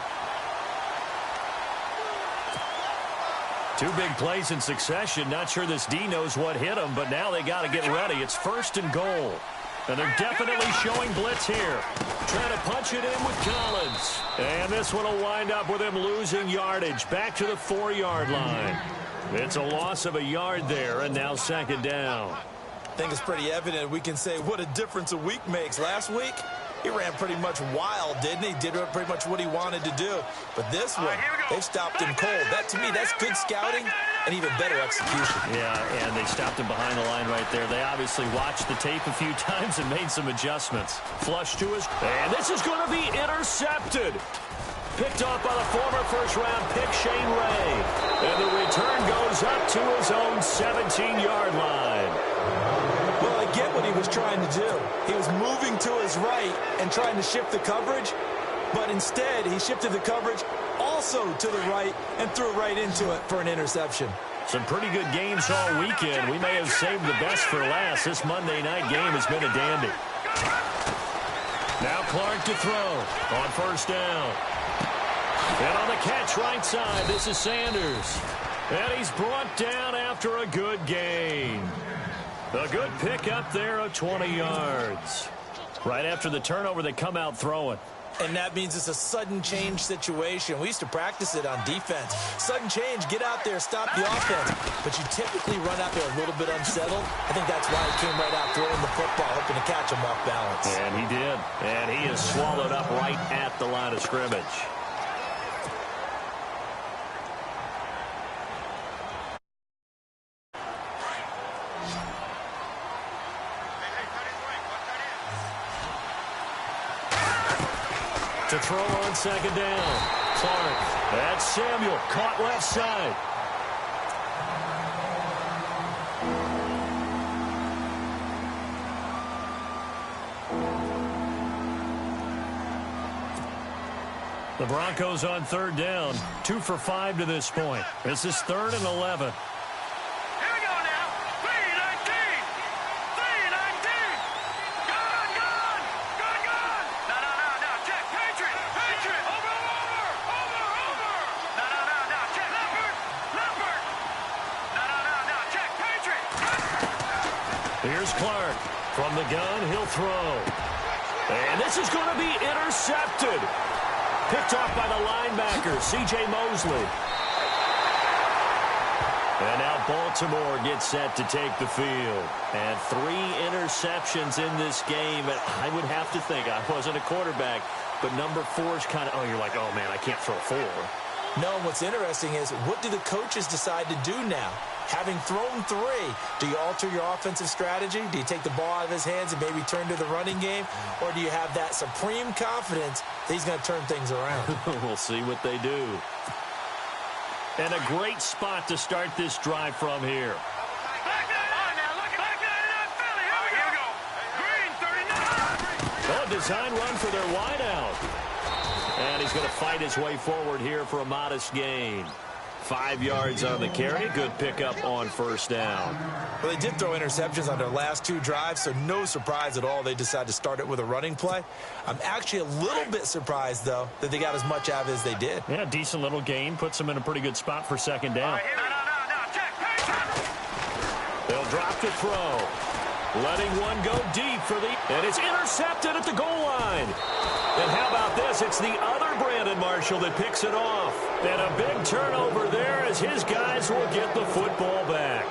2 big plays in succession. Not sure this D knows what hit him, but now they got to get ready. It's 1st and goal. And they're definitely showing blitz here. Trying to punch it in with Collins. And this one will wind up with him losing yardage. Back to the 4-yard line. It's a loss of a yard there, and now second down. I think it's pretty evident. We can say what a difference a week makes. Last week, he ran pretty much wild, didn't he? Did pretty much what he wanted to do. But this one, they've stopped him cold. That, to me, that's good scouting and even better execution. Yeah, and they stopped him behind the line right there. They obviously watched the tape a few times and made some adjustments. Flush to his, and this is going to be intercepted. Picked off by the former first-round pick, Shane Ray. And the return goes up to his own 17-yard line. Well, I get what he was trying to do. He was moving to his right and trying to shift the coverage, but instead he shifted the coverage also to the right and threw right into it for an interception. Some pretty good games all weekend. We may have saved the best for last. This Monday night game has been a dandy. Now Clark to throw on first down. And on the catch right side, this is Sanders. And he's brought down after a good gain. A good pick up there of 20 yards. Right after the turnover, they come out throwing. And that means it's a sudden change situation. We used to practice it on defense. Sudden change, get out there, stop the offense. But you typically run out there a little bit unsettled. I think that's why he came right out throwing the football, hoping to catch him off balance. And he did. And he is swallowed up right at the line of scrimmage. To throw on second down. Clark. That's Samuel. Caught left side. The Broncos on third down, 2 for 5 to this point. This is 3rd and 11. Here we go now. 3-19. 3-19. Gone. No. Check. Patriot. Over. No. Check. Leopard. No. Check. Patriot. Here's Clark. From the gun, he'll throw. And this is going to be intercepted. Picked off by the linebacker, C.J. Mosley. And now Baltimore gets set to take the field. And 3 interceptions in this game. And I would have to think, I wasn't a quarterback, but number 4 is kind of, you're like, oh, man, I can't throw 4. No, what's interesting is, what do the coaches decide to do now? Having thrown 3, do you alter your offensive strategy? Do you take the ball out of his hands and maybe turn to the running game? Or do you have that supreme confidence that he's going to turn things around? We'll see what they do. And a great spot to start this drive from here. Back that on now. Look at that Philly. Here we go. Green, 39. Oh, design run for their wideout. And he's going to fight his way forward here for a modest gain. 5 yards on the carry. Good pickup on first down. Well, they did throw interceptions on their last 2 drives, so no surprise at all they decided to start it with a running play. I'm actually a little bit surprised, though, that they got as much out of it as they did. Yeah, decent little gain. Puts them in a pretty good spot for second down. No. Check. Patriot. They'll drop to throw. Letting one go deep for the... And it's intercepted at the goal line. And how about this? It's the other Brandon Marshall that picks it off. And a big turnover there as his guys will get the football back.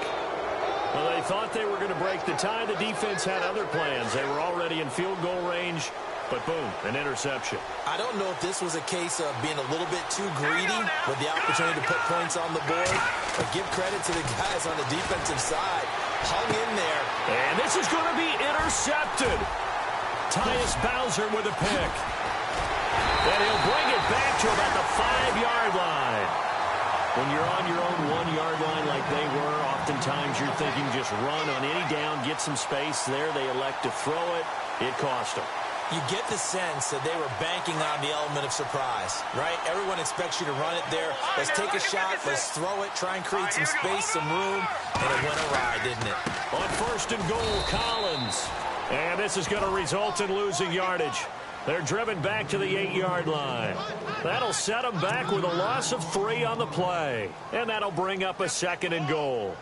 Well, they thought they were going to break the tie. The defense had other plans. They were already in field goal range. But boom, an interception. I don't know if this was a case of being a little bit too greedy with the opportunity to put points on the board, but give credit to the guys on the defensive side. Hung in there. And this is going to be intercepted. Tyus Bowser with a pick. And he'll bring it back to about the 5-yard line. When you're on your own 1-yard line like they were, oftentimes you're thinking just run on any down, get some space there. They elect to throw it. It cost them. You get the sense that they were banking on the element of surprise, right? Everyone expects you to run it there. Let's take a shot. Let's throw it. Try and create some space, some room. And it went awry, didn't it? On first and goal, Collins. And this is going to result in losing yardage. They're driven back to the 8-yard line. That'll set them back with a loss of 3 on the play. And that'll bring up a second and goal.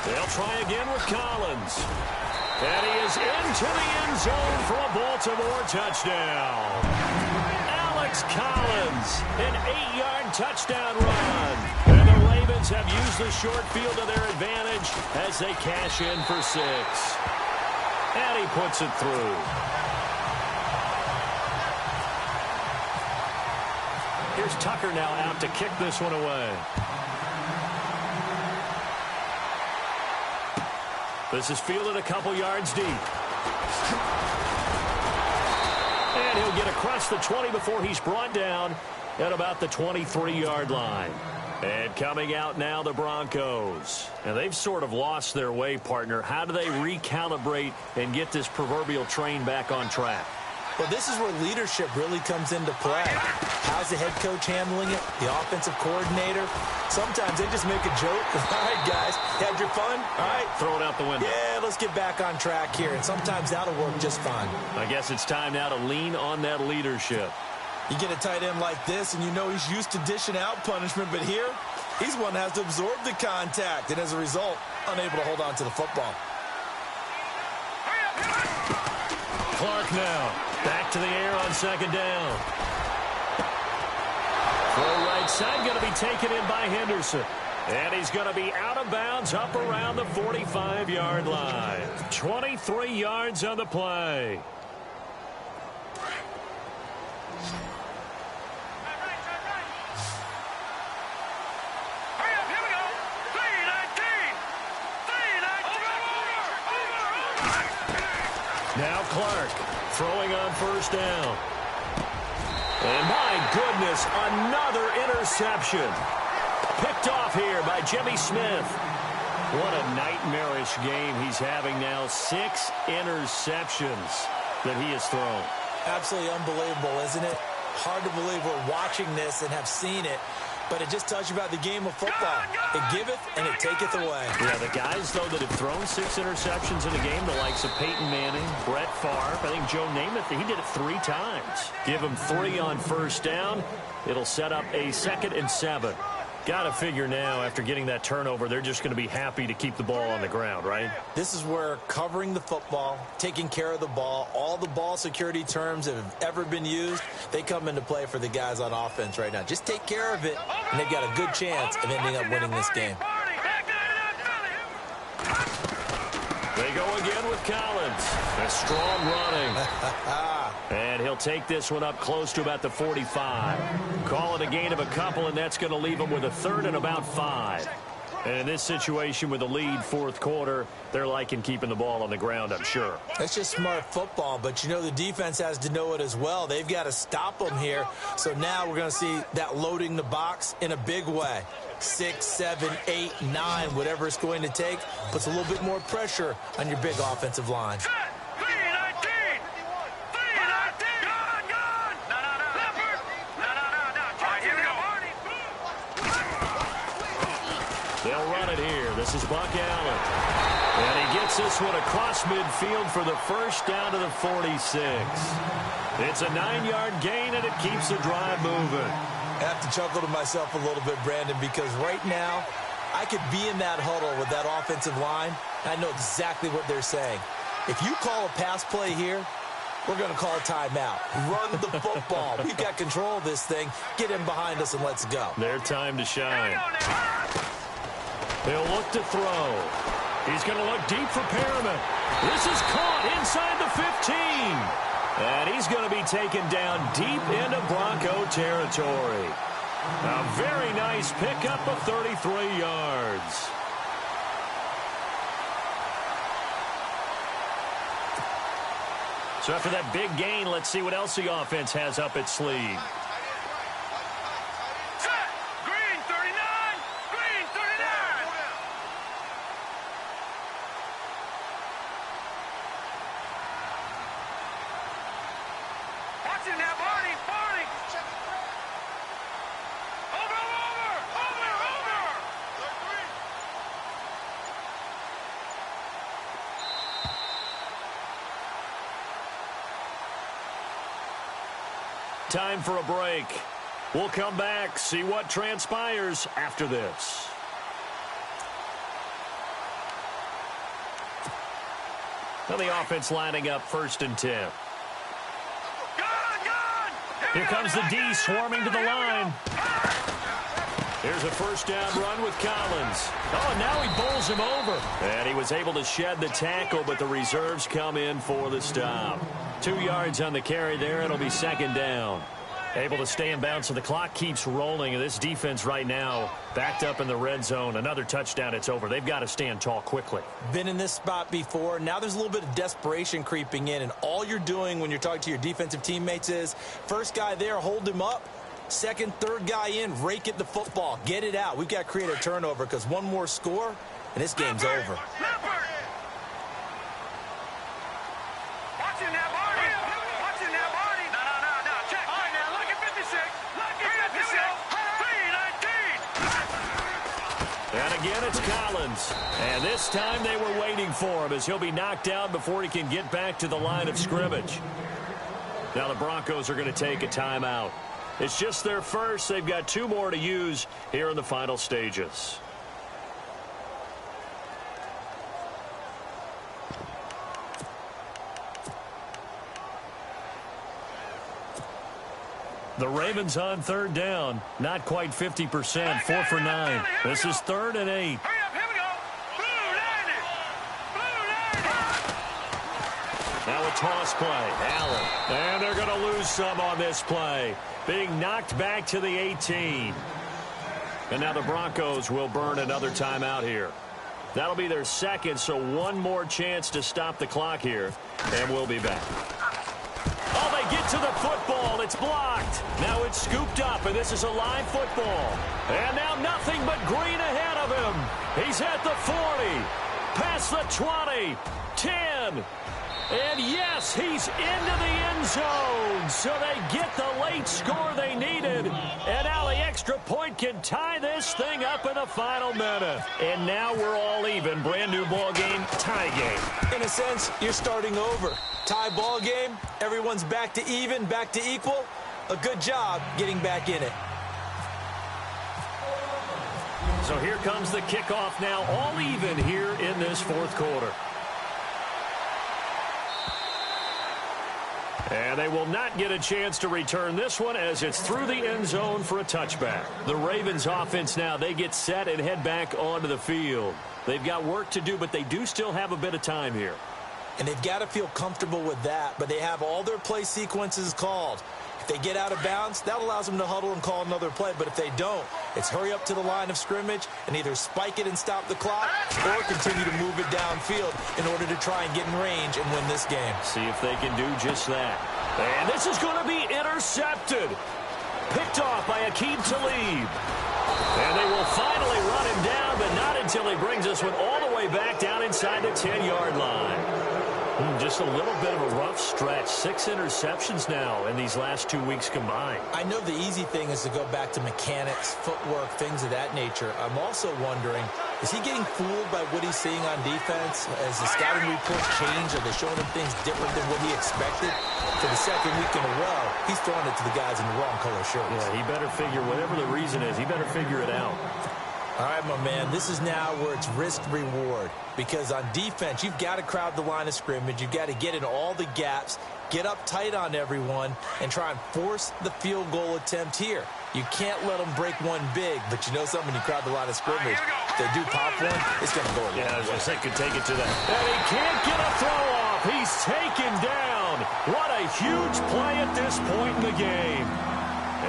They'll try again with Collins. And he is into the end zone for a Baltimore touchdown. Alex Collins, an 8-yard touchdown run. And the Ravens have used the short field to their advantage as they cash in for 6. And he puts it through. Here's Tucker now out to kick this one away. This is fielded a couple yards deep. And he'll get across the 20 before he's brought down at about the 23-yard line. And coming out now, the Broncos. And they've sort of lost their way, partner. How do they recalibrate and get this proverbial train back on track? Well, this is where leadership really comes into play. How's the head coach handling it? The offensive coordinator? Sometimes they just make a joke. All right, guys, had your fun? All right. Throw it out the window. Yeah, let's get back on track here. And sometimes that'll work just fine. I guess it's time now to lean on that leadership. You get a tight end like this, and you know he's used to dishing out punishment. But here, he's one that has to absorb the contact. And as a result, unable to hold on to the football. Clark now. Back to the air on second down. Throw right side going to be taken in by Henderson. And he's going to be out of bounds up around the 45-yard line. 23 yards on the play. Hurry up, here we go. 3-19. Now Clark throwing on first down. And my goodness, another interception. Picked off here by Jimmy Smith. What a nightmarish game he's having now. 6 interceptions that he has thrown. Absolutely unbelievable, isn't it? Hard to believe we're watching this and have seen it, but it just tells you about the game of football. It giveth and it taketh away. Yeah, the guys, though, that have thrown 6 interceptions in a game, the likes of Peyton Manning, Brett Favre, I think Joe Namath, he did it 3 times. Give him 3 on first down. It'll set up a 2nd and 7. Got to figure now, after getting that turnover, they're just going to be happy to keep the ball on the ground, right? This is where covering the football, taking care of the ball, all the ball security terms that have ever been used, they come into play for the guys on offense right now. Just take care of it, and they've got a good chance of ending up winning this game. They go again with Collins. A strong running. And he'll take this one up close to about the 45. Call it a gain of a couple, and that's going to leave him with a 3rd and about 5. And in this situation with the lead 4th quarter, they're liking keeping the ball on the ground, I'm sure. That's just smart football, but you know the defense has to know it as well. They've got to stop them here. So now we're going to see that loading the box in a big way. 6, 7, 8, 9, whatever it's going to take, puts a little bit more pressure on your big offensive line. They'll run it here. This is Buck Allen. And he gets this one across midfield for the first down to the 46. It's a 9-yard gain, and it keeps the drive moving. I have to chuckle to myself a little bit, Brandon, because right now I could be in that huddle with that offensive line, and I know exactly what they're saying. If you call a pass play here, we're going to call a timeout. Run the football. We've got control of this thing. Get him behind us and let's go. Their time to shine. He'll look to throw. He's going to look deep for Perriman. This is caught inside the 15. And he's going to be taken down deep into Bronco territory. A very nice pickup of 33 yards. So after that big gain, let's see what else the offense has up its sleeve. Time for a break. We'll come back, see what transpires after this. Now the offense lining up 1st and 10. Here comes the D swarming to the line. Here's a first down run with Collins. Oh, and now he bowls him over. And he was able to shed the tackle, but the reserves come in for the stop. 2 yards on the carry there. It'll be 2nd down. Able to stay in bounds, so the clock keeps rolling. And this defense right now backed up in the red zone. Another touchdown, it's over. They've got to stand tall quickly. Been in this spot before. Now there's a little bit of desperation creeping in. And all you're doing when you're talking to your defensive teammates is, first guy there, hold him up. 2nd, 3rd guy in, rake at the football. Get it out. We've got to create a turnover because one more score, and this game's over. And again, it's Collins. And this time they were waiting for him as he'll be knocked down before he can get back to the line of scrimmage. Now the Broncos are going to take a timeout. It's just their first. They've got 2 more to use here in the final stages. The Ravens on 3rd down. Not quite 50%. 4 for 9. This is 3rd and 8. Now a toss play. Allen. And they're going to lose some on this play. Being knocked back to the 18. And now the Broncos will burn another timeout here. That'll be their 2nd, so 1 more chance to stop the clock here. And we'll be back. Oh, they get to the football. It's blocked. Now it's scooped up, and this is a live football. And now nothing but green ahead of him. He's at the 40, past the 20, 10. And yes, he's into the end zone. So they get the late score they needed. And now the extra point can tie this thing up in the final minute. And now we're all even. Brand new ball game, tie game. In a sense, you're starting over. Tie ball game, everyone's back to even, back to equal. A good job getting back in it. So here comes the kickoff now, all even here in this fourth quarter. And they will not get a chance to return this one as it's through the end zone for a touchback. The Ravens offense now, they get set and head back onto the field. They've got work to do, but they do still have a bit of time here. And they've got to feel comfortable with that, but they have all their play sequences called. If they get out of bounds, that allows them to huddle and call another play. But if they don't, it's hurry up to the line of scrimmage and either spike it and stop the clock or continue to move it downfield in order to try and get in range and win this game. See if they can do just that. And this is going to be intercepted. Picked off by Aqib Talib. And they will finally run him down, but not until he brings this one all the way back down inside the 10-yard line. Just a little bit of a rough stretch. 6 interceptions now in these last 2 weeks combined. I know the easy thing is to go back to mechanics, footwork, things of that nature. I'm also wondering, is he getting fooled by what he's seeing on defense? Has the scouting reports changed? Are they showing him things different than what he expected? For the second week in a row, he's throwing it to the guys in the wrong color shirts. Yeah, he better figure, whatever the reason is, he better figure it out. All right, my man, this is now where it's risk-reward. Because on defense, you've got to crowd the line of scrimmage. You've got to get in all the gaps, get up tight on everyone, and try and force the field goal attempt here. You can't let them break one big, but you know something, when you crowd the line of scrimmage, if they do pop one, it's going to go. Yeah, I was going to say, could take it to that. And he can't get a throw off. He's taken down. What a huge play at this point in the game.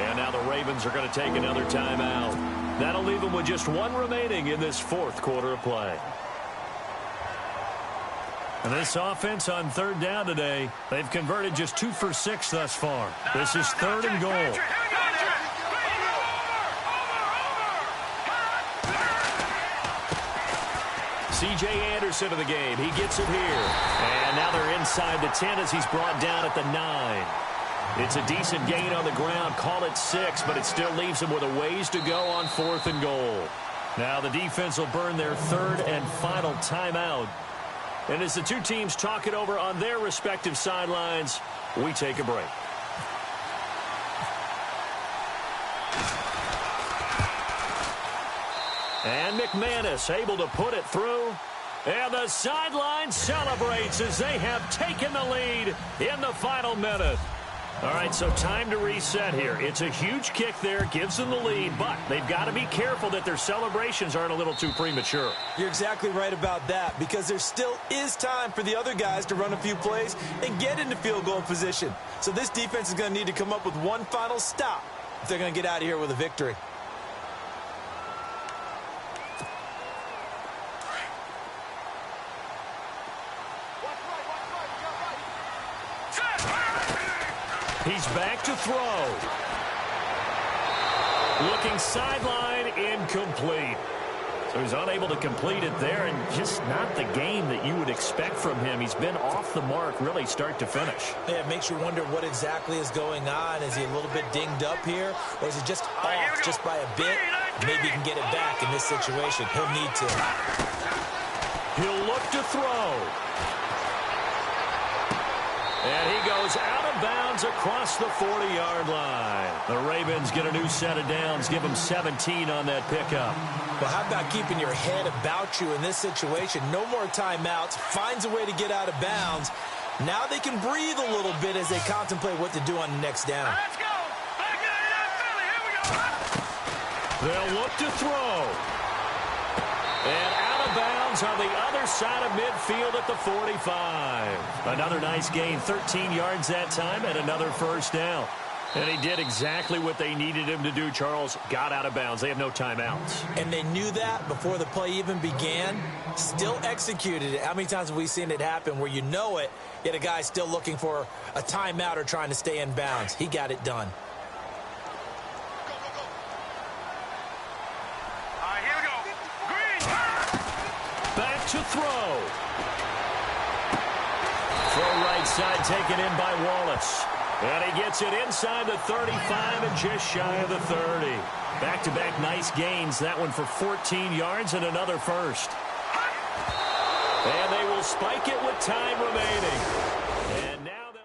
And now the Ravens are going to take another timeout. That'll leave them with just one remaining in this fourth quarter of play. And this offense on third down today, they've converted just 2 for 6 thus far. This is third and goal. C.J. Anderson of the game. He gets it here. And now they're inside the 10 as he's brought down at the 9. It's a decent gain on the ground. Call it 6, but it still leaves them with a ways to go on fourth and goal. Now the defense will burn their third and final timeout. And as the two teams talk it over on their respective sidelines, we take a break. And McManus able to put it through. And the sideline celebrates as they have taken the lead in the final minute. All right, so time to reset here. It's a huge kick there, gives them the lead, but they've got to be careful that their celebrations aren't a little too premature. You're exactly right about that, because there still is time for the other guys to run a few plays and get into field goal position. So this defense is going to need to come up with one final stop if they're going to get out of here with a victory. He's back to throw. Looking sideline, incomplete. So he's unable to complete it there, and just not the game that you would expect from him. He's been off the mark, really, start to finish. Yeah, it makes you wonder what exactly is going on. Is he a little bit dinged up here, or is he just off just by a bit? Maybe he can get it back in this situation. He'll need to. He'll look to throw. And he goes out of bounds across the 40-yard line. The Ravens get a new set of downs, give them 17 on that pickup. Well, how about keeping your head about you in this situation? No more timeouts. Finds a way to get out of bounds. Now they can breathe a little bit as they contemplate what to do on the next down. Let's go. Back in Philly. Here we go. They'll look to throw. And out of bounds on the other side of midfield at the 45. Another nice gain, 13 yards that time, and another first down. And he did exactly what they needed him to do, Charles. Got out of bounds. They have no timeouts. And they knew that before the play even began, still executed it. How many times have we seen it happen where you know it, yet a guy's still looking for a timeout or trying to stay in bounds? He got it done. All right, here we go. Green. Back to throw. Throw right side taken in by Wallace. And he gets it inside the 35 and just shy of the 30. Back-to-back nice gains. That one for 14 yards and another first. And they will spike it with time remaining. And now they'll...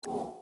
You